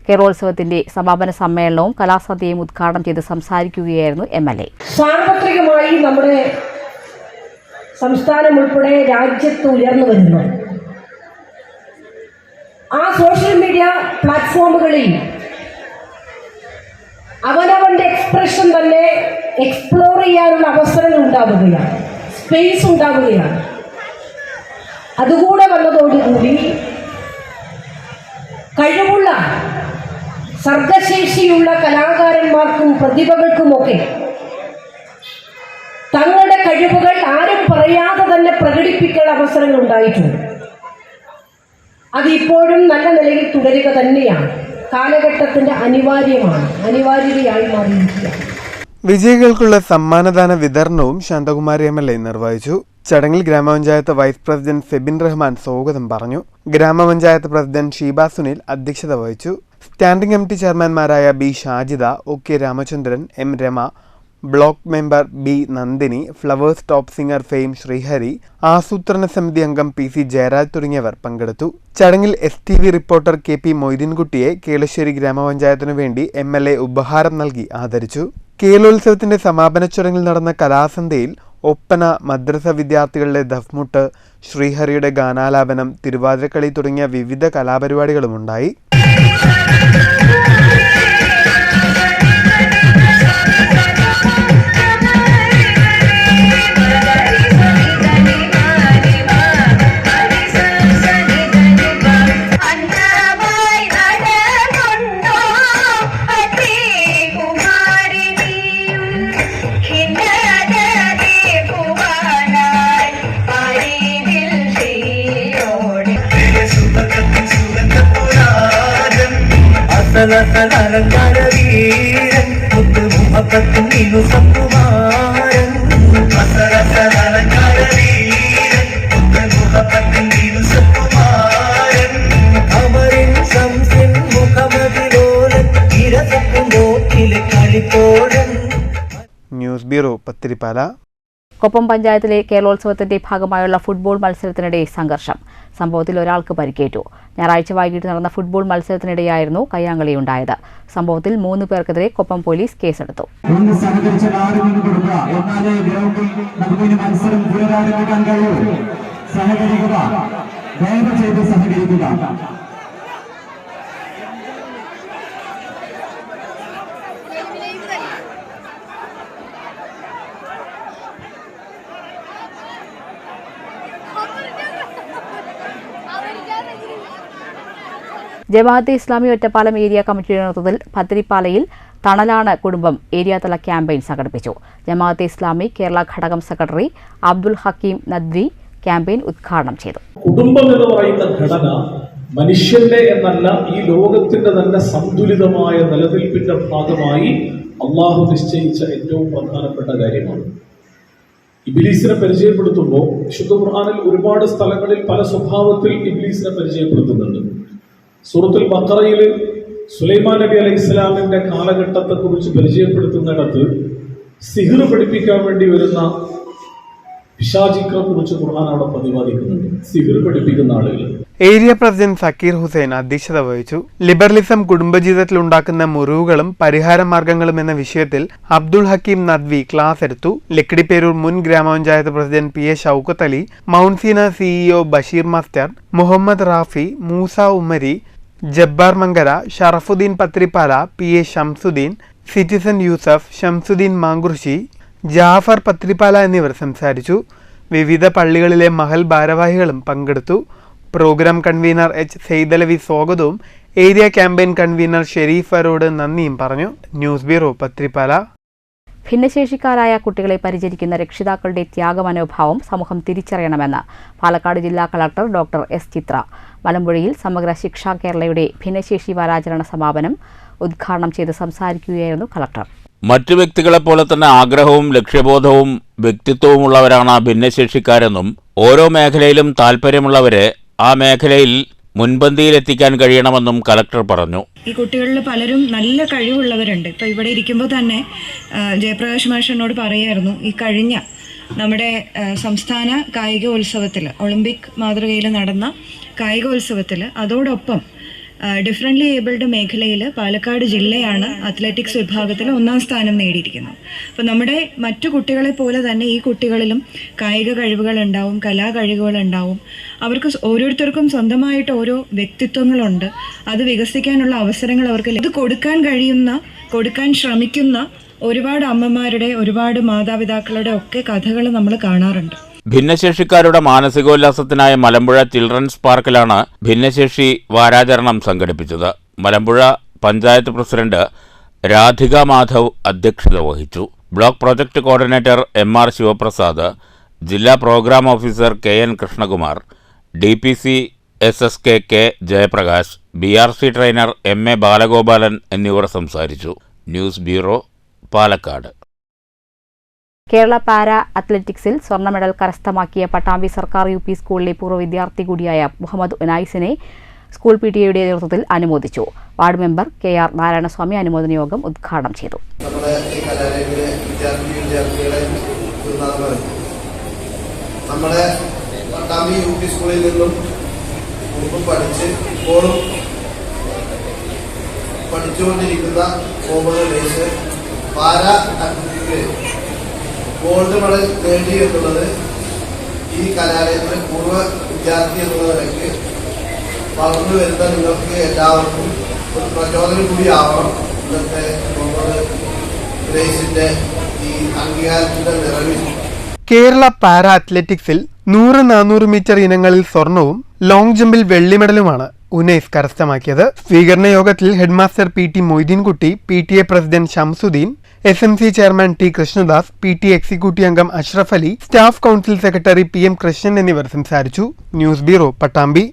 കേരളോത്സവത്തിന്റെ സമാപന സമ്മേളനവും കലാസന്ധ്യയും ഉദ്ഘാടനം ചെയ്ത് സംസാരിക്കുകയായിരുന്നു MLA. സാർവത്രികമായി നമ്മുടെ സംസ്ഥാനം ഉൾപ്പെടെ രാജ്യത്ത് ഉയർന്നു വരുന്നു. ആ സോഷ്യൽ മീഡിയ പ്ലാറ്റ്ഫോമുകളിൽ അവനവന്റെ എക്സ്പ്രഷൻ തന്നെ എക്സ്പ്ലോർ ചെയ്യാനുള്ള അവസരങ്ങൾ ഉണ്ടാവുകയാണ്, സ്പേസ് ഉണ്ടാവുകയാണ്. അതുകൂടെ വന്നതോടുകൂടി കഴിവുള്ള സർഗശേഷിയുള്ള കലാകാരന്മാർക്കും പ്രതിഭകൾക്കുമൊക്കെ തങ്ങളുടെ കഴിവുകൾ ആരും പറയാതെ തന്നെ പ്രകടിപ്പിക്കാൻ അവസരങ്ങൾ ഉണ്ടായിട്ടുണ്ട്. അതിപ്പോഴും നല്ല നിലയിൽ തുടരുക തന്നെയാണ്. കാലഘട്ടത്തിന്റെ അനിവാര്യതയായി മാറിയിരിക്കുകയാണ്. വിജയികൾക്കുള്ള സമ്മാനദാന വിതരണവും ശാന്തകുമാരി MLA നിർവഹിച്ചു. ചടങ്ങിൽ ഗ്രാമപഞ്ചായത്ത് വൈസ് പ്രസിഡന്റ് ഫെബിൻ റഹ്മാൻ സ്വാഗതം പറഞ്ഞു. ഗ്രാമപഞ്ചായത്ത് പ്രസിഡന്റ് ഷീബ സുനിൽ അധ്യക്ഷത വഹിച്ചു. സ്റ്റാൻഡിംഗ് കമ്മിറ്റി ചെയർമാൻമാരായ B. Shajida, OK. Ramachandran, M. Rema, block member B. Nandini, flowers top singer fame Sreehari, ആസൂത്രണ സമിതി അംഗം PC ജയരാജ് തുടങ്ങിയവർ പങ്കെടുത്തു. ചടങ്ങിൽ STV റിപ്പോർട്ടർ KP മൊയ്തീൻകുട്ടിയെ കേളശ്ശേരി ഗ്രാമപഞ്ചായത്തിനു വേണ്ടി MLA ഉപഹാരം നൽകി ആദരിച്ചു. കേരളോത്സവത്തിന്റെ സമാപന ചടങ്ങിൽ നടന്ന കലാസന്ധ്യയിൽ ഒപ്പന, മദ്രസ വിദ്യാർത്ഥികളുടെ ദഫ്മുട്ട്, ശ്രീഹരിയുടെ ഗാനാലാപനം, തിരുവാതിരക്കളി തുടങ്ങിയ വിവിധ കലാപരിപാടികളുമുണ്ടായി. News bureau Pathiripala. കൊപ്പം പഞ്ചായത്തിലെ കേരളോത്സവത്തിന്റെ ഭാഗമായുള്ള ഫുട്ബോൾ മത്സരത്തിനിടെ സംഘർഷം. സംഭവത്തിൽ ഒരാൾക്ക് പരിക്കേറ്റു. ഞായറാഴ്ച വൈകിട്ട് നടന്ന ഫുട്ബോൾ മത്സരത്തിനിടെയായിരുന്നു കയ്യാങ്കളിയുണ്ടായത്. സംഭവത്തിൽ 3 പേർക്കെതിരെ കൊപ്പം പോലീസ് കേസെടുത്തു. ജമാഅത്തെ ഇസ്ലാമി ഒറ്റപ്പാലം ഏരിയ കമ്മിറ്റിയുടെ നേതൃത്വത്തിൽ പത്തിരിപ്പാലയിൽ തണലാണ് കുടുംബം ഏരിയാതല ക്യാമ്പയിൻ സംഘടിപ്പിച്ചു. ജമാഅത്തെ ഇസ്ലാമി കേരള ഘടകം സെക്രട്ടറി അബ്ദുൽ ഹക്കീം നദ്വി ക്യാമ്പയിൻ ഉദ്ഘാടനം ചെയ്തു. കുടുംബം എന്ന് പറയുന്ന ഘടന മനുഷ്യന്റെ എന്നല്ല ഈ ലോകത്തിന്റെ തന്നെ സന്തുലിതമായ നിലനിൽപ്പിന്റെ ഭാഗമായി അള്ളാഹു നിശ്ചയിച്ച ഏറ്റവും പ്രധാനപ്പെട്ട കാര്യമാണ്. ഇബ്ലീസിനെ പരിചയപ്പെടുത്തുമ്പോൾ വിശുദ്ധ ഖുർആനിൽ ഒരുപാട് സ്ഥലങ്ങളിൽ പല സ്വഭാവത്തിൽ ഇബ്ലീസിനെ പരിചയപ്പെടുത്തുന്നുണ്ട്. സൂറത്തുൽ ബഖറയിൽ സുലൈമാൻ നബി അലൈഹി ഇസ്ലാമിന്റെ കാലഘട്ടത്തെക്കുറിച്ച് പരിചയപ്പെടുത്തുന്നിടത്ത് സിഹിർ പഠിപ്പിക്കാൻ വേണ്ടി വരുന്ന പിശാചികളെ കുറിച്ച് ഖുർആൻ അവിടെ പ്രതിപാദിക്കുന്നുണ്ട്. സിഹിർ പഠിപ്പിക്കുന്ന ആളുകൾ. ഏരിയ പ്രസിഡന്റ് സക്കീർ ഹുസൈൻ അധ്യക്ഷത വഹിച്ചു. ലിബറലിസം കുടുംബജീവിതത്തിൽ ഉണ്ടാക്കുന്ന മുറിവുകളും പരിഹാര മാർഗങ്ങളും എന്ന വിഷയത്തിൽ അബ്ദുൾ ഹക്കീം നദ്വി ക്ലാസ് എടുത്തു. ലക്കിടിപ്പേരൂർ മുൻ ഗ്രാമപഞ്ചായത്ത് president P A Shoukath Ali, mount Seena CEO Basheer master, Muhammad Rafi, Moosa Ummari, Jabbar Mankara, Sharafudheen Pathiripala, P A Shamsudheen, citizen Yusuf, Shamsudheen Mankurussi, Jafar Pathiripala എന്നിവർ സംസാരിച്ചു. വിവിധ പള്ളികളിലെ മഹൽ ഭാരവാഹികളും പങ്കെടുത്തു. പ്രോഗ്രാം കൺവീനർ എച്ച് സെയ്ദലവി സ്വാഗതവും area campaign convener Sherif Arode നന്ദിയും പറഞ്ഞു. News bureau Pathiripala. ഭിന്നശേഷിക്കാരായ കുട്ടികളെ പരിചരിക്കുന്ന രക്ഷിതാക്കളുടെ ത്യാഗമനോഭാവം സമൂഹം തിരിച്ചറിയണമെന്ന് പാലക്കാട് ജില്ലാ കളക്ടർ ഡോക്ടർ എസ് ചിത്ര മലമ്പുഴയിൽ സമഗ്ര ശിക്ഷാ കേരളയുടെ ഭിന്നശേഷി വാരാചരണ സമാപനം ഉദ്ഘാടനം ചെയ്ത് സംസാരിക്കുകയായിരുന്നു കളക്ടർ. മറ്റു വ്യക്തികളെപ്പോലെ തന്നെ ആഗ്രഹവും ലക്ഷ്യബോധവും വ്യക്തിത്വവുമുള്ളവരാണ് ഭിന്നശേഷിക്കാരെന്നും ഓരോ മേഖലയിലും താൽപ്പര്യമുള്ളവരെ ആ മേഖലയിൽ മുൻപന്തിയിലെത്തിക്കാൻ കഴിയണമെന്നും കലക്ടർ പറഞ്ഞു. ഈ കുട്ടികളിൽ പലരും നല്ല കഴിവുള്ളവരുണ്ട്. ഇപ്പോൾ ഇവിടെ ഇരിക്കുമ്പോൾ തന്നെ ജയപ്രകാശ് മാഷ് എന്നോട് പറയായിരുന്നു, ഈ കഴിഞ്ഞ നമ്മുടെ സംസ്ഥാന കായികോത്സവത്തിൽ ഒളിമ്പിക് മാതൃകയിൽ നടന്ന കായികോത്സവത്തിൽ അതോടൊപ്പം ഡിഫറൻ്റ്ലി ഏബിൾഡ് മേഖലയിൽ പാലക്കാട് ജില്ലയാണ് അത്ലറ്റിക്സ് വിഭാഗത്തിൽ 1ാം സ്ഥാനം നേടിയിരിക്കുന്നത്. അപ്പോൾ നമ്മുടെ മറ്റു കുട്ടികളെ പോലെ തന്നെ ഈ കുട്ടികളിലും കായിക കഴിവുകളുണ്ടാവും, കലാകഴിവുകളുണ്ടാവും. അവർക്ക് ഓരോരുത്തർക്കും സ്വന്തമായിട്ട് ഓരോ വ്യക്തിത്വങ്ങളുണ്ട്. അത് വികസിക്കാനുള്ള അവസരങ്ങൾ അവർക്ക് ഇത് കൊടുക്കാൻ ശ്രമിക്കുന്ന ഒരുപാട് അമ്മമാരുടെ, ഒരുപാട് മാതാപിതാക്കളുടെ ഒക്കെ കഥകൾ നമ്മൾ കാണാറുണ്ട്. ഭിന്നശേഷിക്കാരുടെ മാനസികോല്ലാസത്തിനായ മലമ്പുഴ ചിൽഡ്രൻസ് പാർക്കിലാണ് ഭിന്നശേഷി വാരാചരണം സംഘടിപ്പിച്ചത്. മലമ്പുഴ പഞ്ചായത്ത് പ്രസിഡന്റ് രാധിക മാധവ് അധ്യക്ഷത വഹിച്ചു. Block project coordinator MR Sivaprasad, ജില്ലാ program officer KN Krishnakumar, DPC SSK K Jayaprakash, BRC trainer MA Balagopalan എന്നിവർ സംസാരിച്ചു. News bureau Palakkad. Kerala para അത്ലറ്റിക്സിൽ സ്വർണ്ണ മെഡൽ കരസ്ഥമാക്കിയ പട്ടാമ്പി സർക്കാർ UP സ്കൂളിലെ പൂർവ്വ വിദ്യാർത്ഥി കൂടിയായ മുഹമ്മദ് ഉനൈസിനെ സ്കൂൾ PTA നേതൃത്വത്തിൽ അനുമോദിച്ചു. വാർഡ് മെമ്പർ KR നാരായണസ്വാമി അനുമോദന യോഗം ഉദ്ഘാടനം ചെയ്തു. നമ്മുടെ പട്ടാമ്പി UP സ്കൂളിൽ നിന്നും പഠിച്ചുകൊണ്ടിരിക്കുന്ന മുഹമ്മദ് ഉനൈസ് പാരാ അത്ലറ്റിക്സിൽ ഗോൾഡ് മെഡൽ നേടി എന്നുള്ളത് ഈ കലാലയത്തിലെ പൂർവ്വ വിദ്യാർത്ഥി എന്നുള്ള നിലയ്ക്ക് വളർന്നു വരുന്ന നിങ്ങൾക്ക് എല്ലാവർക്കും ഒരു പ്രചോദനം കൂടിയാവണം. ഇന്നത്തെ മുഹമ്മദ് ഉനൈസിന്റെ ഈ അംഗീകാരത്തിന്റെ നിറവിൽ കേരള പാരാ അത്ലറ്റിക്സിൽ 100-400 മീറ്റർ ഇനങ്ങളിൽ സ്വർണവും ലോങ് ജമ്പിൽ വെള്ളി മെഡലുമാണ് ഉനൈസ് കരസ്ഥമാക്കിയത്. സ്വീകരണ യോഗത്തിൽ headmaster PT Moideenkutty, PTA president Shamsudheen, SMC chairman T Krishnadas, PTA executive അംഗം Ashraf Ali, staff council secretary PM Krishnan എന്നിവർ സംസാരിച്ചു. News bureau Pattambi.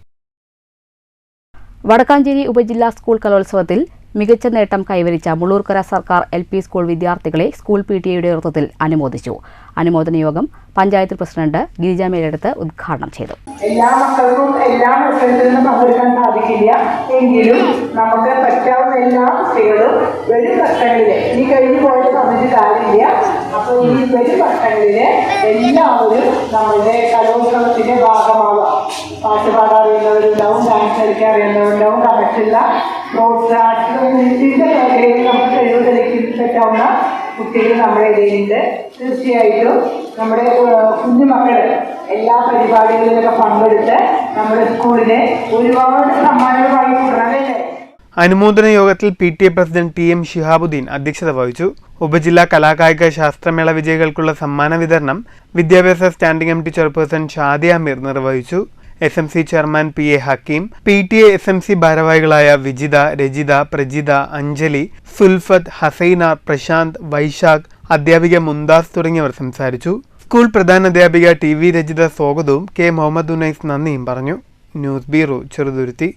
വടക്കാഞ്ചേരി ഉപജില്ലാ സ്കൂൾ കലോത്സവത്തിൽ മികച്ച നേട്ടം കൈവരിച്ച മുള്ളൂർക്കര സർക്കാർ LP സ്കൂൾ വിദ്യാർത്ഥികളെ സ്കൂൾ PTA-യുടെ നേതൃത്വത്തിൽ അനുമോദിച്ചു. അനുമോദന യോഗം പഞ്ചായത്ത് പ്രസിഡന്റ് ഗിരിജ മേലെടുത്ത് ഉദ്ഘാടനം ചെയ്തു. എല്ലാ മക്കൾക്കും എല്ലാ മത്സരത്തിലും പങ്കെടുക്കാൻ സാധിക്കില്ല എങ്കിലും നമുക്ക് പറ്റാവുന്ന എല്ലാ കുട്ടികളും വരും വർഷങ്ങളില് ഈ കഴിഞ്ഞു പോയത് പറഞ്ഞിട്ട് കാര്യമില്ല. അപ്പോൾ ഈ വരും വർഷങ്ങളില് എല്ലാവരും നമ്മളുടെ കലോത്സവത്തിന്റെ ഭാഗമാവാം. പാട്ട് പാടാൻ അറിയുന്നവരുണ്ടാവും, ഡാൻസ് കളിക്കാൻ അറിയുന്നവരുണ്ടാവും, കണക്കുള്ള പ്രോത്സാഹനത്തിന്റെ മേഖലയിൽ നമുക്ക് കഴിവുകളിലേക്ക് പറ്റാവുന്ന കുട്ടികൾ നമ്മുടെ ഇടയിലുണ്ട്. തീർച്ചയായിട്ടും നമ്മുടെ കുഞ്ഞുമക്കൾ എല്ലാ പരിപാടികളിലൊക്കെ പങ്കെടുത്ത് നമ്മുടെ സ്കൂളിനെ ഒരുപാട് സമ്മാനങ്ങളുമായി കൊടുക്കണമല്ലേ. അനുമോദന യോഗത്തിൽ PTA പ്രസിഡന്റ് TM ഷിഹാബുദ്ദീൻ അധ്യക്ഷത വഹിച്ചു. ഉപജില്ലാ കലാകായിക ശാസ്ത്രമേള വിജയികൾക്കുള്ള സമ്മാന വിതരണം വിദ്യാഭ്യാസ standing committee chairperson Shadiya Ameer നിർവഹിച്ചു. SMC chairman PA Hakeem, PTA SMC ഭാരവാഹികളായ വിജിത, രജിത, പ്രജിത, അഞ്ജലി, സുൽഫത്ത്, ഹസൈന, പ്രശാന്ത്, വൈശാഖ്, അധ്യാപിക മുന്താസ് തുടങ്ങിയവർ സംസാരിച്ചു. സ്കൂൾ പ്രധാനാധ്യാപിക TV രജിത സ്വാഗതവും K മുഹമ്മദ് ഉനൈസ് നന്ദിയും പറഞ്ഞു. News bureau, Cheruthuruthy.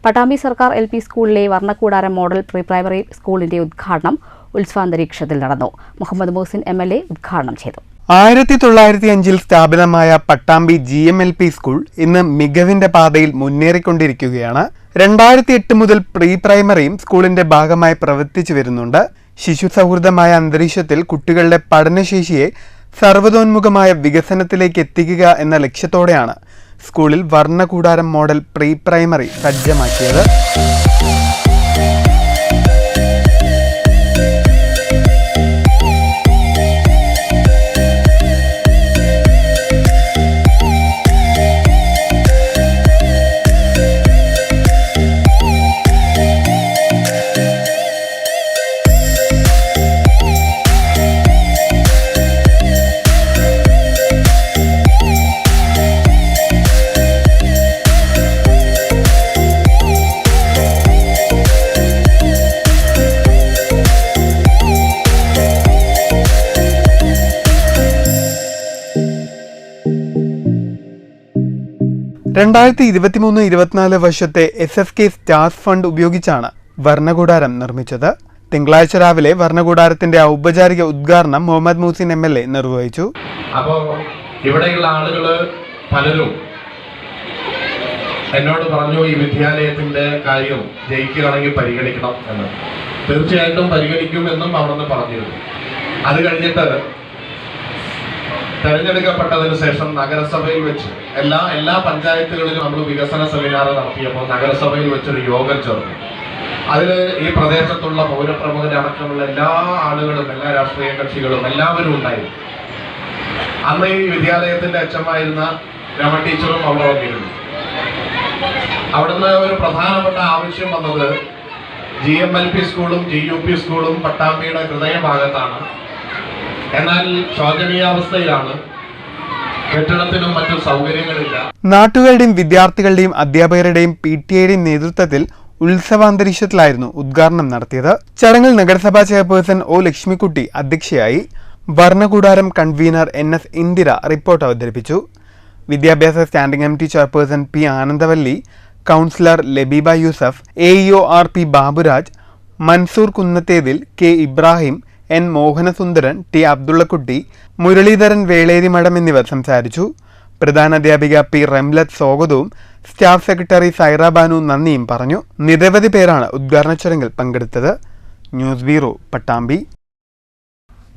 പട്ടാമ്പി സർക്കാർ LP സ്കൂളിലെ വർണ്ണക്കൂടാരം മോഡൽ പ്രീ പ്രൈമറി സ്കൂളിന്റെ ഉദ്ഘാടനം ഉത്സവാന്തരീക്ഷത്തിൽ നടന്നു. മുഹമ്മദ് മുഹസിൻ MLA ഉദ്ഘാടനം ചെയ്തു. 1905 സ്ഥാപിതമായ പട്ടാമ്പി GMLP സ്കൂൾ ഇന്ന് മികവിന്റെ പാതയിൽ മുന്നേറിക്കൊണ്ടിരിക്കുകയാണ്. 2008 മുതൽ പ്രീ പ്രൈമറിയും സ്കൂളിന്റെ ഭാഗമായി പ്രവർത്തിച്ചു വരുന്നുണ്ട്. ശിശു സൗഹൃദമായ അന്തരീക്ഷത്തിൽ കുട്ടികളുടെ പഠനശേഷിയെ സർവ്വതോന്മുഖമായ വികസനത്തിലേക്ക് എത്തിക്കുക എന്ന ലക്ഷ്യത്തോടെയാണ് സ്കൂളിൽ വർണ്ണകൂടാരം മോഡൽ പ്രീ പ്രൈമറി സജ്ജമാക്കിയത്. രണ്ടായിരത്തി 2023-24 വർഷത്തെ SSK സ്റ്റാർസ് ഫണ്ട് ഉപയോഗിച്ചാണ് വർണ്ണകൂടാരം നിർമ്മിച്ചത്. തിങ്കളാഴ്ച രാവിലെ വർണ്ണകൂടാരത്തിന്റെ ഔപചാരിക ഉദ്ഘാടനം മുഹമ്മദ് മുഹസിൻ MLA നിർവഹിച്ചു. അപ്പോൾ ഇവിടെയുള്ള ആളുകൾ പലരും എന്നോട് പറഞ്ഞു, ഈ വിദ്യാലയത്തിന്റെ കാര്യം ജയിക്കുകയാണെങ്കിൽ പരിഗണിക്കണം എന്ന്. തീർച്ചയായിട്ടും പരിഗണിക്കുമെന്നും അവിടുന്ന് പറഞ്ഞിരുന്നു. അത് കഴിഞ്ഞിട്ട് തെരഞ്ഞെടുക്കപ്പെട്ടതിന് ശേഷം നഗരസഭയിൽ വെച്ച് എല്ലാ പഞ്ചായത്തുകളിലും നമ്മൾ വികസന സെമിനാർ നടത്തിയപ്പോൾ നഗരസഭയിൽ വെച്ചൊരു യോഗം ചേർന്നു. അതിൽ ഈ പ്രദേശത്തുള്ള പൗരപ്രമുഖരടക്കമുള്ള എല്ലാ ആളുകളും, എല്ലാ രാഷ്ട്രീയ കക്ഷികളും എല്ലാവരും ഉണ്ടായിരുന്നു. അന്ന് ഈ വിദ്യാലയത്തിന്റെ അച്ഛമായിരുന്ന രമ ടീച്ചറും അവിടെ വന്നിരുന്നു. അവിടുന്ന് ഒരു പ്രധാനപ്പെട്ട ആവശ്യം വന്നത് GMLP സ്കൂളും GUP സ്കൂളും പട്ടാമ്പിയുടെ ഹൃദയഭാഗത്താണ്. എന്നാൽ ശോചനീയാവസ്ഥയിലാണ്. കെട്ടിടത്തിനും മറ്റു സൗകര്യങ്ങളില്ല. നാട്ടുകാരുടെയും വിദ്യാർത്ഥികളുടെയും അധ്യാപകരുടെയും PTA-യുടെയും നേതൃത്വത്തിൽ ഉത്സവാന്തരീക്ഷത്തിലായിരുന്നു ഉദ്ഘാടനം നടത്തിയത്. ചടങ്ങിൽ നഗരസഭാ ചെയർപേഴ്സൺ O ലക്ഷ്മിക്കുട്ടി അധ്യക്ഷയായി. Varnakoodaram convener NS Indira report അവതരിപ്പിച്ചു. വിദ്യാഭ്യാസ standing committee chairperson P Anandavalli, councillor Labeeba Yusuf, AEO RP Baburaj, Mansoor Kunnathethil, K Ibrahim, N Mohanasundaran, T Abdullakutty, Muraleedharan Velerimadom എന്നിവർ സംസാരിച്ചു. പ്രധാനാധ്യാപിക P റംലത്ത് സ്വാഗതവും സ്റ്റാഫ് സെക്രട്ടറി സൈറ ബാനു നന്ദിയും പറഞ്ഞു. നിരവധി പേരാണ് ഉദ്ഘാടന ചടങ്ങിൽ പങ്കെടുത്തത്. News bureau, Pattambi.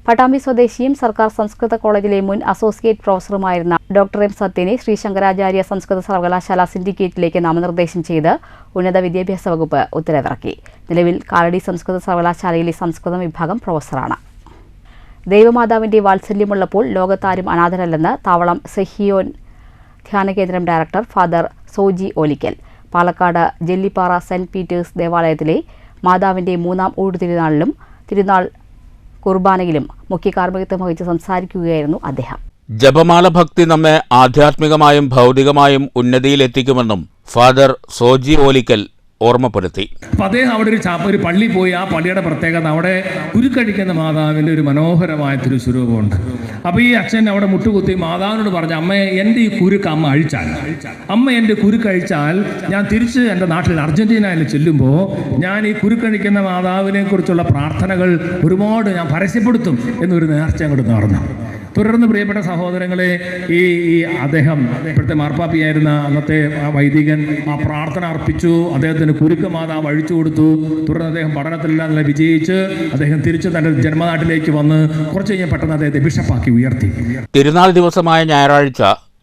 പട്ടാമ്പി സ്വദേശിയും സർക്കാർ സംസ്കൃത കോളേജിലെ മുൻ അസോസിയേറ്റ് പ്രൊഫസറുമായിരുന്ന ഡോക്ടർ M സത്യനെ ശ്രീ ശങ്കരാചാര്യ സംസ്കൃത സർവകലാശാല സിൻഡിക്കേറ്റിലേക്ക് നാമനിർദ്ദേശം ചെയ്ത് ഉന്നത വിദ്യാഭ്യാസ വകുപ്പ് ഉത്തരവിറക്കി. നിലവിൽ കാലടി സംസ്കൃത സർവകലാശാലയിലെ സംസ്കൃതം വിഭാഗം പ്രൊഫസറാണ്. ദൈവമാതാവിന്റെ വാത്സല്യമുള്ളപ്പോൾ ലോകത്താരും അനാഥരല്ലെന്ന് താവളം സെഹിയോൻ ധ്യാനകേന്ദ്രം director father Soji Olickal Palakkad Jellipara saint Peter's ദേവാലയത്തിലെ മാതാവിന്റെ 3ാം ഊഴ് തിരുനാളിലും തിരുനാൾ കുർബാനയിലും മുഖ്യ കാർമ്മികത്വം വഹിച്ച് സംസാരിക്കുകയായിരുന്നു അദ്ദേഹം. ജപമാല ഭക്തി നമ്മെ ആധ്യാത്മികമായും ഭൗതികമായും ഉന്നതിയിലെത്തിക്കുമെന്നും ഫാദർ സോജി ഓലിക്കൽ ഓർമ്മപ്പെടുത്തി. അപ്പം അദ്ദേഹം അവിടെ ഒരു പള്ളി പോയി. ആ പള്ളിയുടെ പ്രത്യേകത അവിടെ കുരുക്കഴിക്കുന്ന മാതാവിൻ്റെ ഒരു മനോഹരമായ തിരുസ്വരൂപമുണ്ട്. അപ്പോൾ ഈ അച്ഛൻ അവിടെ മുട്ടുകുത്തി മാതാവിനോട് പറഞ്ഞു, അമ്മയെ എൻ്റെ ഈ കുരുക്ക് അമ്മ അഴിച്ചാൽ, അമ്മ എൻ്റെ കുരുക്കഴിച്ചാൽ ഞാൻ തിരിച്ച് എൻ്റെ നാട്ടിൽ അർജന്റീനയിൽ ചെല്ലുമ്പോൾ ഞാൻ ഈ കുരുക്കഴിക്കുന്ന മാതാവിനെ കുറിച്ചുള്ള പ്രാർത്ഥനകൾ ഒരുപാട് ഞാൻ പരസ്യപ്പെടുത്തും എന്നൊരു നേർച്ച അങ്ങോട്ട് നടന്നു. തുടർന്ന് പ്രിയപ്പെട്ട സഹോദരങ്ങളെ, ഈ അദ്ദേഹം ഇപ്പോഴത്തെ മാർപ്പാപ്പിയായിരുന്ന അന്നത്തെ വൈദികൻ ആ പ്രാർത്ഥന അർപ്പിച്ചു. അദ്ദേഹത്തിന് കുരുക്ക് മാതാവ് അഴിച്ചു കൊടുത്തു. തുടർന്ന് അദ്ദേഹം പഠനത്തിലെല്ലാം നല്ല വിജയിച്ച് അദ്ദേഹം തിരിച്ച് തൻ്റെ ജന്മനാട്ടിലേക്ക് വന്ന് കുറച്ച് കഴിഞ്ഞ് പെട്ടെന്ന് അദ്ദേഹത്തെ ബിഷപ്പാക്കി ഉയർത്തി. തിരുനാൾ ദിവസമായ ഞായറാഴ്ച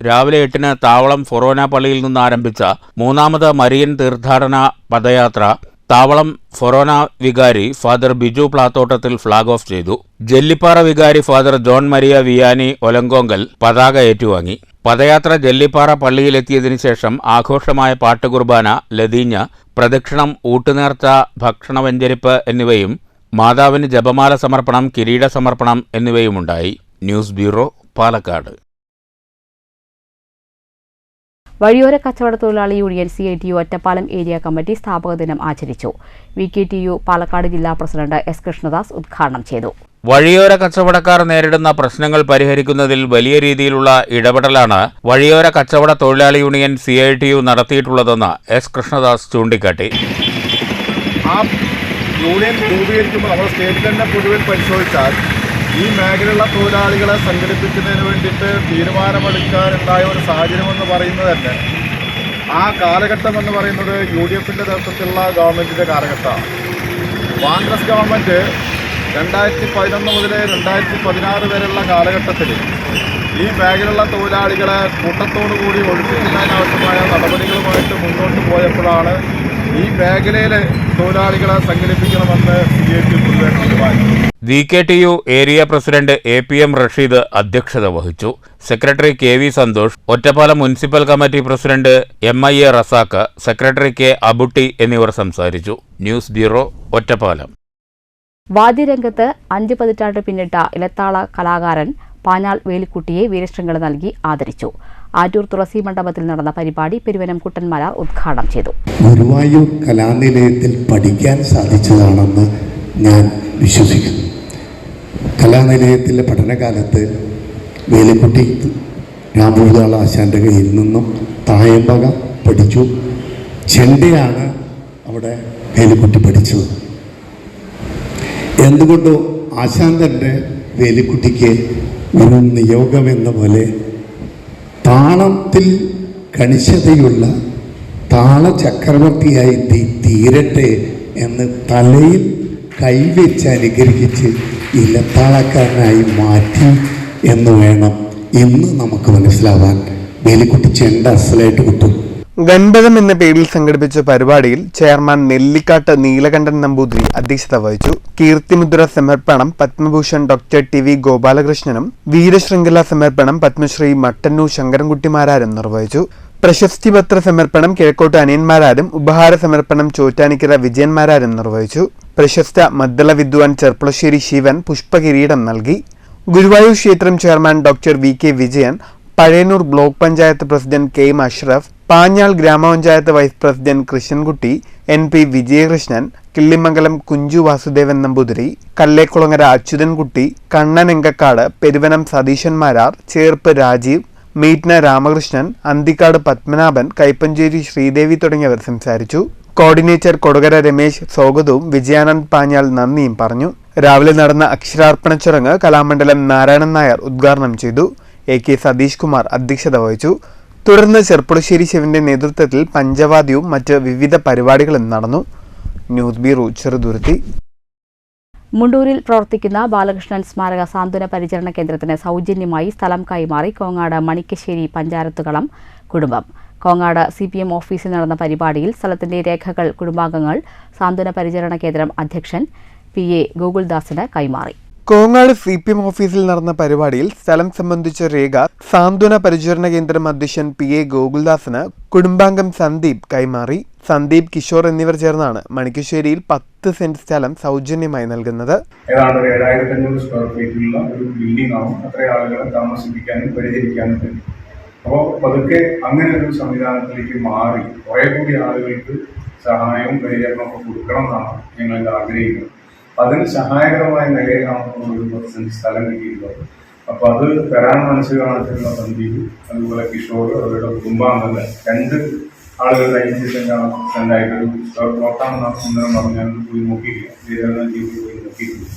രാവിലെ 8-ന് താവളം ഫൊറോന പള്ളിയിൽ നിന്ന് ആരംഭിച്ച 3ാമത് മരിയൻ തീർത്ഥാടന പദയാത്ര താവളം ഫൊറോന വികാരി ഫാദർ ബിജു പ്ലാത്തോട്ടത്തിൽ ഫ്ളാഗ് ഓഫ് ചെയ്തു. ജെല്ലിപ്പാറ വികാരി ഫാദർ ജോൺ മരിയ വിയാനി ഒലങ്കോങ്കൽ പതാക ഏറ്റുവാങ്ങി. പദയാത്ര ജെല്ലിപ്പാറ പള്ളിയിലെത്തിയതിനു ശേഷം ആഘോഷമായ പാട്ടുകുർബാന, ലതീഞ്ഞ്, പ്രദക്ഷിണം, ഊട്ടുനേർച്ച, ഭക്ഷണവെഞ്ചരിപ്പ് എന്നിവയും മാതാവിന് ജപമാല സമർപ്പണം, കിരീട സമർപ്പണം എന്നിവയുമുണ്ടായി. News bureau, Palakkad. വഴിയോര കച്ചവട തൊഴിലാളി union CITU Ottapalam area committee സ്ഥാപക ദിനം ആചരിച്ചു. VKTU പാലക്കാട് ജില്ലാ പ്രസിഡന്റ് S. കൃഷ്ണദാസ് ഉദ്ഘാടനം ചെയ്തു. വഴിയോര കച്ചവടക്കാർ നേരിടുന്ന പ്രശ്നങ്ങൾ പരിഹരിക്കുന്നതിൽ വലിയ രീതിയിലുള്ള ഇടപെടലാണ് വഴിയോര കച്ചവട തൊഴിലാളി യൂണിയൻ CITU നടത്തിയിട്ടുള്ളതെന്ന് S. കൃഷ്ണദാസ് ചൂണ്ടിക്കാട്ടി. ആ യൂണിയൻ രൂപീകരിക്കുമ്പോൾ നമ്മൾ സ്റ്റേറ്റിൽ തന്നെ പൊതുവിൽ പരിശോധിച്ചാൽ ഈ മേഖലയിലുള്ള തൊഴിലാളികളെ സംഘടിപ്പിക്കുന്നതിന് വേണ്ടിയിട്ട് തീരുമാനമെടുക്കാനുണ്ടായ ഒരു സാഹചര്യമെന്ന് പറയുന്നത് തന്നെ ആ കാലഘട്ടം എന്ന് പറയുന്നത് UDFൻ്റെ നേതൃത്വത്തിലുള്ള ഗവൺമെൻറ്റിൻ്റെ കാലഘട്ടമാണ്. കോൺഗ്രസ് ഗവൺമെൻറ് 2011 മുതൽ 2016 വരെയുള്ള കാലഘട്ടത്തിൽ ഈ മേഖലയിലുള്ള തൊഴിലാളികളെ കൂട്ടത്തോടു കൂടി ഒഴിപ്പിക്കുന്നതിനാവശ്യമായ നടപടികളുമായിട്ട് മുന്നോട്ട് പോയപ്പോഴാണ് ഈ മേഖലയിലെ തൊഴിലാളികളെ സംഘടിപ്പിക്കണമെന്ന് CITU തീരുമാനിച്ചു. VKTU area president APM Rasheed അധ്യക്ഷത വഹിച്ചു. Secretary KV Santhosh, Ottapalam municipal committee president MIA Razak, secretary K Abutty എന്നിവർ സംസാരിച്ചു. News bureau, Ottapalam. വാദ്യരംഗത്ത് 5 പതിറ്റാണ്ട് പിന്നിട്ട ഇലത്താള കലാകാരൻ പാഞ്ഞാൾ വേലിക്കുട്ടിയെ വീരശൃംഖല നൽകി ആദരിച്ചു. ആറ്റൂർ തുളസി മണ്ഡപത്തിൽ നടന്ന പരിപാടി പെരുവനം കുട്ടന്മാരാർ ഉദ്ഘാടനം ചെയ്തു. ഗുരുവായൂർ കലാനിലയത്തിൽ പഠിക്കാൻ സാധിച്ചതാണെന്ന് ഞാൻ വിശ്വസിക്കുന്നു. കലാനിലയത്തിലെ പഠനകാലത്ത് വേലിക്കുട്ടി രാമൂതാള ആശാൻ്റെ കയ്യിൽ നിന്നും തായമ്പക പഠിച്ചു. ചെണ്ടയാണ് അവിടെ വേലിക്കുട്ടി പഠിച്ചത്. എന്തുകൊണ്ടോ ആശാൻ തന്നെ വേലിക്കുട്ടിക്ക് ഒരു നിയോഗമെന്ന പോലെ താളത്തിൽ കണിശതയുള്ള താളചക്രവർത്തിയായി തീരട്ടെ എന്ന് തലയിൽ കൈവച്ച് അനുഗ്രഹിച്ച് ഇലത്താളക്കാരനായി മാറ്റി എന്ന് വേണം ഇന്ന് നമുക്ക് മനസ്സിലാവാൻ. വേലിക്കുട്ടി ചെണ്ട അസലായിട്ട് കിട്ടും. ഗൺപഥം എന്ന പേരിൽ സംഘടിപ്പിച്ച പരിപാടിയിൽ ചെയർമാൻ നെല്ലിക്കാട്ട് നീലകണ്ഠൻ നമ്പൂതിരി അധ്യക്ഷത വഹിച്ചു. കീർത്തിമുദ്ര സമർപ്പണം പത്മഭൂഷൺ ഡോക്ടർ TV ഗോപാലകൃഷ്ണനും വീരശൃംഖല സമർപ്പണം പത്മശ്രീ മട്ടന്നൂർ ശങ്കരൻകുട്ടിമാരാരും നിർവഹിച്ചു. പ്രശസ്തി പത്ര സമർപ്പണം കിഴക്കോട്ട് അനിയന്മാരാരും ഉപഹാര സമർപ്പണം ചോറ്റാനിക്കര വിജയന്മാരാരും നിർവഹിച്ചു. പ്രശസ്ത മദ്ദള വിദ്വാൻ ചെർപ്പളശ്ശേരി ശിവൻ പുഷ്പകിരീടം നൽകി. ഗുരുവായൂർ ക്ഷേത്രം chairman doctor VK Vijayan, Pazhayannur block panchayat president KM Ashraf, Panjal ഗ്രാമപഞ്ചായത്ത് vice president Krishnankutty, NP Vijayakrishnan, Killimangalam Kunju Vasudevan Namboothiri, Kallekulangara Achuthankutty, Kannanenkakkad, Peruvanam Satheesanmarar, Cherpu Rajeev, Meetna Ramakrishnan, Anthikad Padmanabhan, Kaipanchery Sreedevi തുടങ്ങിയവർ സംസാരിച്ചു. കോർഡിനേറ്റർ കൊടകര രമേശ് സ്വാഗതവും വിജയാനന്ദ് പാഞ്ഞാൾ നന്ദിയും പറഞ്ഞു. രാവിലെ നടന്ന അക്ഷരാർപ്പണ ചടങ്ങ് കലാമണ്ഡലം നാരായണൻ നായർ ഉദ്ഘാടനം ചെയ്തു. AK സതീഷ് കുമാർ അധ്യക്ഷത വഹിച്ചു. തുടർന്ന് ചെർപ്പളശ്ശേരി ശിവന്റെ നേതൃത്വത്തിൽ പഞ്ചവാദ്യവും മറ്റ് വിവിധ പരിപാടികളും നടന്നു. News bureau, Cheruthuruthy. മുണ്ടൂരിൽ പ്രവർത്തിക്കുന്ന ബാലകൃഷ്ണൻ സ്മാരക സാന്ത്വന പരിചരണ കേന്ദ്രത്തിന് സൗജന്യമായി സ്ഥലം കൈമാറി കോങ്ങാട് മണിക്കശ്ശേരി പഞ്ചാരത്തുകളം കുടുംബം. കോങ്ങാട് CPM ഓഫീസിൽ നടന്ന പരിപാടിയിൽ സ്ഥലത്തിന്റെ രേഖകൾ കുടുംബാംഗങ്ങൾ സാന്ത്വന പരിചരണ കേന്ദ്രം അധ്യക്ഷൻ PA ഗോകുൽദാസിന് കൈമാറി. കോങ്ങാട് CPM ഓഫീസിൽ നടന്ന പരിപാടിയിൽ സ്ഥലം സംബന്ധിച്ച രേഖ സാന്ത്വന പരിചരണ കേന്ദ്രം അധ്യക്ഷൻ PA ഗോകുൽദാസിന് കുടുംബാംഗം സന്ദീപ് കൈമാറി. സന്ദീപ്, കിഷോർ എന്നിവർ ചേർന്നാണ് മണിക്കശ്ശേരിയിൽ 10 സെന്റ് സ്ഥലം സൗജന്യമായി നൽകുന്നത്. ഏതാണ്ട് 7500 സ്ക്വയർ ഫീറ്റിലുള്ള ഒരു ബിൽഡിംഗ് ആവും അത്ര ആളുകളെ താമസിപ്പിക്കാനും പരിഹരിക്കാനും പറ്റും. അപ്പോൾ പതുക്കെ അങ്ങനെ ഒരു സംവിധാനത്തിലേക്ക് മാറി കുറേ കൂടി ആളുകൾക്ക് സഹായവും പരിചരണവും ഒക്കെ കൊടുക്കണം എന്നാണ് ഞങ്ങൾ ആഗ്രഹിക്കുന്നത്. അതിന് സഹായകരമായ നിലയിലാണ് ഒരു 10 സ്ഥലം കിട്ടിയിട്ടുള്ളത്. അപ്പോൾ അത് തരാൻ മനസ്സ് കാണിച്ചിട്ടുള്ള സന്ദീപ്, അതുപോലെ കിഷോർ, അവരുടെ കുടുംബാംഗങ്ങൾ 2 ആളുകൾ 5% നോക്കാമെന്നാണ് അന്നേരം പറഞ്ഞാൽ പോയി നോക്കിയിട്ടില്ല. പോയി നോക്കിയിട്ടില്ല.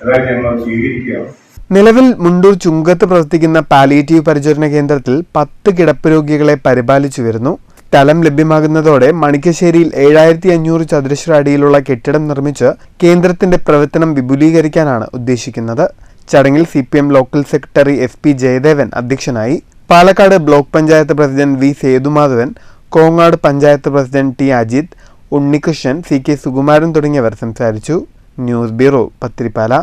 അതായത് ഞങ്ങൾ സ്വീകരിക്കുകയാണ്. നിലവിൽ മുണ്ടൂർ ചുങ്കത്ത് പ്രവർത്തിക്കുന്ന പാലിയേറ്റീവ് പരിചരണ കേന്ദ്രത്തിൽ 10 കിടപ്പ് രോഗികളെ പരിപാലിച്ചു വരുന്നു. സ്ഥലം ലഭ്യമാകുന്നതോടെ മണിക്കശ്ശേരിയിൽ 7500 ചതുരശ്ര അടിയിലുള്ള കെട്ടിടം നിർമ്മിച്ച് കേന്ദ്രത്തിന്റെ പ്രവർത്തനം വിപുലീകരിക്കാനാണ് ഉദ്ദേശിക്കുന്നത്. ചടങ്ങിൽ CPM local secretary SP Jayadevan അധ്യക്ഷനായി. Palakkad block panchayat president V Sethumadhavan, Kongad panchayat president T Ajith, Unnikrishnan, CK Sukumaran തുടങ്ങിയവർ സംസാരിച്ചു. News bureau, Pathiripala.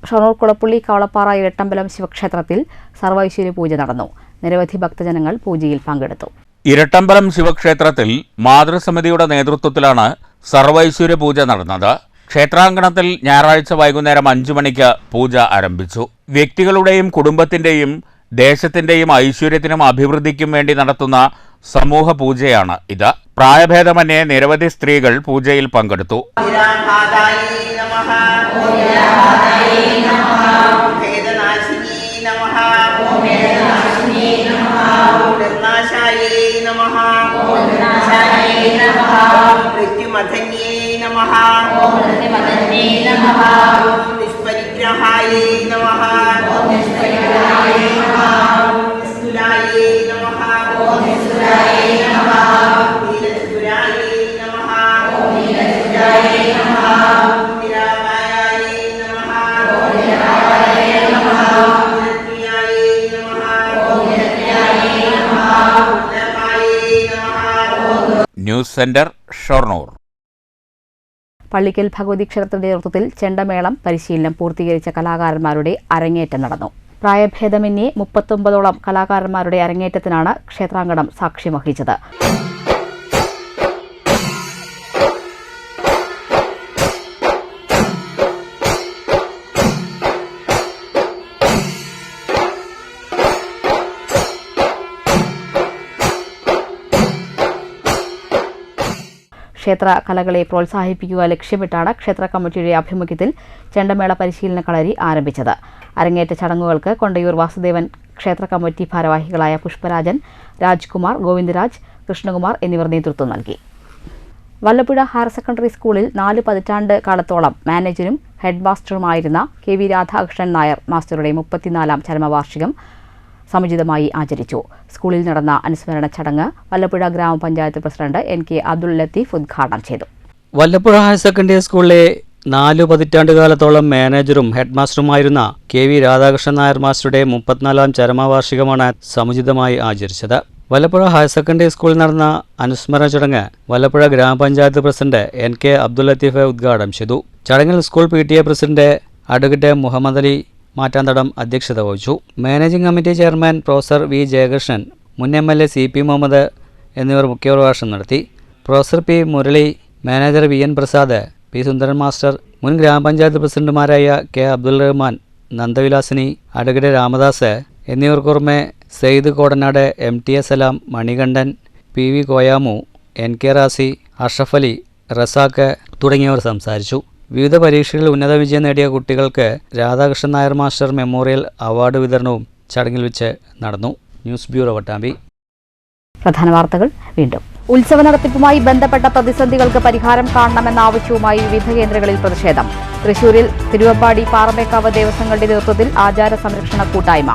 ഷൊർണൂർ കുളപ്പുള്ളി കവളപ്പാറ ഇരട്ടമ്പലം ശിവക്ഷേത്രത്തിൽ സർവൈശ്വര്യ പൂജ നടന്നു. നിരവധി ഭക്തജനങ്ങൾ പൂജയിൽ പങ്കെടുത്തു. ഇരട്ടമ്പലം ശിവക്ഷേത്രത്തിൽ മാതൃസമിതിയുടെ നേതൃത്വത്തിലാണ് സർവൈശ്വര്യ പൂജ നടന്നത്. ക്ഷേത്രാങ്കണത്തിൽ ഞായറാഴ്ച വൈകുന്നേരം 5 മണിക്ക് പൂജ ആരംഭിച്ചു. വ്യക്തികളുടെയും കുടുംബത്തിന്റെയും ദേശത്തിന്റെയും ഐശ്വര്യത്തിനും അഭിവൃദ്ധിക്കും വേണ്ടി നടത്തുന്ന സമൂഹ പൂജയാണ് ഇത്. പ്രായഭേദമന്യേ നിരവധി സ്ത്രീകൾ പൂജയിൽ പങ്കെടുത്തു. News center, Shoranur. പള്ളിക്കൽ ഭഗവതി ക്ഷേത്രത്തിന്റെ നേതൃത്വത്തിൽ ചെണ്ടമേളം പരിശീലനം പൂർത്തീകരിച്ച കലാകാരന്മാരുടെ അരങ്ങേറ്റം നടന്നു. പ്രായഭേദമന്യേ 39ഓളം കലാകാരന്മാരുടെ അരങ്ങേറ്റത്തിനാണ് ക്ഷേത്രാങ്കണം സാക്ഷ്യം വഹിച്ചത്. ക്ഷേത്ര കലകളെ പ്രോത്സാഹിപ്പിക്കുക ലക്ഷ്യമിട്ടാണ് ക്ഷേത്ര കമ്മിറ്റിയുടെ ആഭിമുഖ്യത്തിൽ ചെണ്ടമേള പരിശീലന കളരി ആരംഭിച്ചത്. അരങ്ങേറ്റ ചടങ്ങുകൾക്ക് കൊണ്ടയൂർ വാസുദേവൻ ക്ഷേത്ര കമ്മിറ്റി ഭാരവാഹികളായ പുഷ്പരാജൻ, രാജ്കുമാർ, ഗോവിന്ദരാജ്, കൃഷ്ണകുമാർ എന്നിവർ നേതൃത്വം നൽകി. വല്ലപ്പുഴ ഹയർ സെക്കൻഡറി സ്കൂളിൽ 4 പതിറ്റാണ്ട് കാലത്തോളം മാനേജരും ഹെഡ് മാസ്റ്ററുമായിരുന്ന KV രാധാകൃഷ്ണൻ നായർ മാസ്റ്ററുടെ 34ാം ചരമവാർഷികം സമുചിതമായി ആചരിച്ചു. സ്കൂളിൽ നടന്ന അനുസ്മരണ ചടങ്ങ് വല്ലപ്പുഴ ഗ്രാമപഞ്ചായത്ത് പ്രസിഡന്റ് NK അബ്ദുൽ ലത്തീഫ് ഉദ്ഘാടനം ചെയ്തു. വല്ലപ്പുഴ ഹയർ സെക്കൻഡറി സ്കൂളിലെ 4 പതിറ്റാണ്ട് കാലത്തോളം മാനേജറും ഹെഡ് മാസ്റ്ററുമായിരുന്ന KV രാധാകൃഷ്ണൻ നായർ മാസ്റ്ററുടെ 34ാം ചരമവാർഷികമാണ് സമുചിതമായി ആചരിച്ചത്. വല്ലപ്പുഴ ഹയർ സെക്കൻഡറി സ്കൂളിൽ നടന്ന അനുസ്മരണ ചടങ്ങ് വല്ലപ്പുഴ ഗ്രാമപഞ്ചായത്ത് പ്രസിഡന്റ് NK അബ്ദുൽ ലത്തീഫ് ഉദ്ഘാടനം ചെയ്തു. ചടങ്ങിൽ school PTA president advocate Muhammad Ali Mattanthadam അധ്യക്ഷത വഹിച്ചു. Managing committee chairman professor V Jayakrishnan, മുൻ MLA CP മുഹമ്മദ് എന്നിവർ മുഖ്യപ്രഭാഷണം നടത്തി. Professor P Murali, manager VN Prasad, P Sundaran master, മുൻ ഗ്രാമപഞ്ചായത്ത് പ്രസിഡന്റുമാരായ K അബ്ദുൽ റഹ്മാൻ, നന്ദവിലാസിനി, അഡ്വക്കേറ്റ് രാമദാസ് എന്നിവർക്ക് പുറമെ സെയ്ദ് കോടനാട്, MTA സലാം, മണികണ്ഠൻ, PV കോയാമു, NK റാസി, അഷ്റഫ് അലി, റസാഖ് തുടങ്ങിയവർ സംസാരിച്ചു. വിവിധ പരീക്ഷകളിൽ ഉന്നത വിജയം നേടിയ കുട്ടികൾക്ക് Radhakrishnan Nair master memorial award വിതരണവും ചടങ്ങിൽ വെച്ച് നടന്നു. News bureau, Pattambi. പ്രധാന വാർത്തകൾ വീണ്ടും. ഉത്സവ നടത്തിപ്പുമായി ബന്ധപ്പെട്ട പ്രതിസന്ധികൾക്ക് പരിഹാരം കാണണമെന്ന ആവശ്യവുമായി വിവിധ കേന്ദ്രങ്ങളിൽ പ്രതിഷേധം. തൃശൂരിൽ തിരുവമ്പാടി പാറമേക്കാവ് ദേവസ്വങ്ങളുടെ നേതൃത്വത്തിൽ ആചാര സംരക്ഷണ കൂട്ടായ്മ.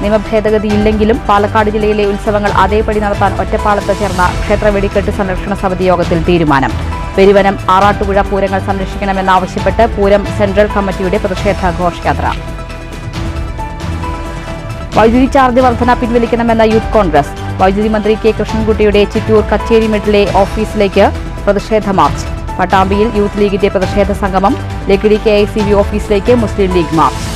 നിയമഭേദഗതിയില്ലെങ്കിലും പാലക്കാട് ജില്ലയിലെ ഉത്സവങ്ങൾ അതേപടി നടത്താൻ ഒറ്റപ്പാലത്ത് ചേർന്ന ക്ഷേത്ര വെടിക്കെട്ട് സംരക്ഷണ സമിതി യോഗത്തിൽ തീരുമാനം. പെരുവനം ആറാട്ടുപുഴ പൂരങ്ങൾ സംരക്ഷിക്കണമെന്നാവശ്യപ്പെട്ട് പൂരം സെൻട്രൽ കമ്മിറ്റിയുടെ പ്രതിഷേധ ഘോഷയാത്ര. വൈദ്യുതി ചാർജ് വർധന പിൻവലിക്കണമെന്ന യൂത്ത് കോൺഗ്രസ്. വൈദ്യുതി മന്ത്രി K കൃഷ്ണൻകുട്ടിയുടെ ചിറ്റൂർ കച്ചേരിമെട്ടിലെ ഓഫീസിലേക്ക് പ്രതിഷേധ മാർച്ച്. പട്ടാമ്പിയിൽ യൂത്ത് ലീഗിന്റെ പ്രതിഷേധ സംഗമം. ലക്കിടി KICB ഓഫീസിലേക്ക് മുസ്ലിം ലീഗ് മാർച്ച്.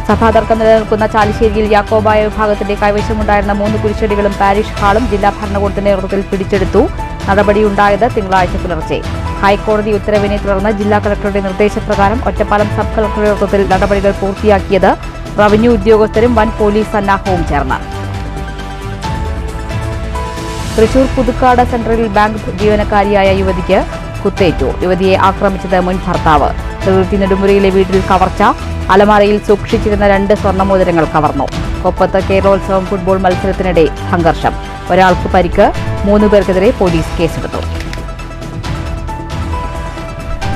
സഭാതർക്കം നിലനിൽക്കുന്ന ചാലിശ്ശേരിയിൽ യാക്കോബായ വിഭാഗത്തിന്റെ കൈവശമുണ്ടായിരുന്ന 3 കുരിശടികളും പാരിഷ് ഹാളും ജില്ലാ ഭരണകൂടത്തിന്റെ നേതൃത്വത്തിൽ പിടിച്ചെടുത്തു. നടപടിയുണ്ടായത് തിങ്കളാഴ്ച പുലർച്ചെ. ഹൈക്കോടതി ഉത്തരവിനെ തുടർന്ന് ജില്ലാ കളക്ടറുടെ നിർദ്ദേശപ്രകാരം ഒറ്റപ്പാലം സബ് കളക്ടറുടെ നേതൃത്വത്തിൽ നടപടികൾ പൂർത്തിയാക്കിയത്. റവന്യൂ ഉദ്യോഗസ്ഥരും വൻ പോലീസ് സന്നാഹവും ചേർന്ന്. തൃശൂർ പുതുക്കാട് സെൻട്രൽ ബാങ്ക് ജീവനക്കാരിയായ യുവതിക്ക് കുത്തേറ്റു. യുവതിയെ ആക്രമിച്ചത് മുൻ ഭർത്താവ്. പ്രകൃതി നെടുമുരയിലെ വീട്ടിൽ കവർച്ച. അലമാരയിൽ സൂക്ഷിച്ചിരുന്ന 2 സ്വർണ്ണമോതിരങ്ങൾ കവർന്നു. കൊപ്പത്ത് കേരളോത്സവം ഫുട്ബോൾ മത്സരത്തിനിടെ സംഘർഷം. ഒരാൾക്ക് പരിക്ക്. 3 പേർക്കെതിരെ പോലീസ് കേസെടുത്തു.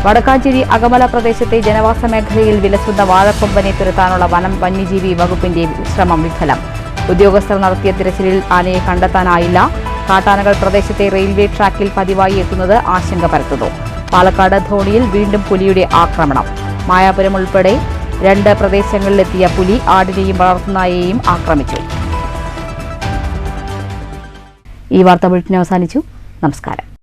വടക്കാഞ്ചേരി അകമല പ്രദേശത്തെ ജനവാസ മേഖലയിൽ വിലസുന്ന വാഴക്കൊമ്പനെ തുരത്താനുള്ള വന്യജീവി വകുപ്പിന്റെ ശ്രമം വിഫലം. ഉദ്യോഗസ്ഥർ നടത്തിയ തിരച്ചിലിൽ ആനയെ കണ്ടെത്താനായില്ല. കാട്ടാനകൾ പ്രദേശത്തെ റെയിൽവേ ട്രാക്കിൽ പതിവായി എത്തുന്നത് ആശങ്ക പരത്തുന്നു. പാലക്കാട് ധോണിയിൽ വീണ്ടും പുലിയുടെ ആക്രമണം. മായാപുരം ഉൾപ്പെടെ 2 പ്രദേശങ്ങളിലെത്തിയ പുലി ആടിനെയും വളർത്തുനായയെയും ആക്രമിച്ചു. ഈ വാർത്താ ബുള്ളറ്റിൻ അവസാനിച്ചു. നമസ്കാരം.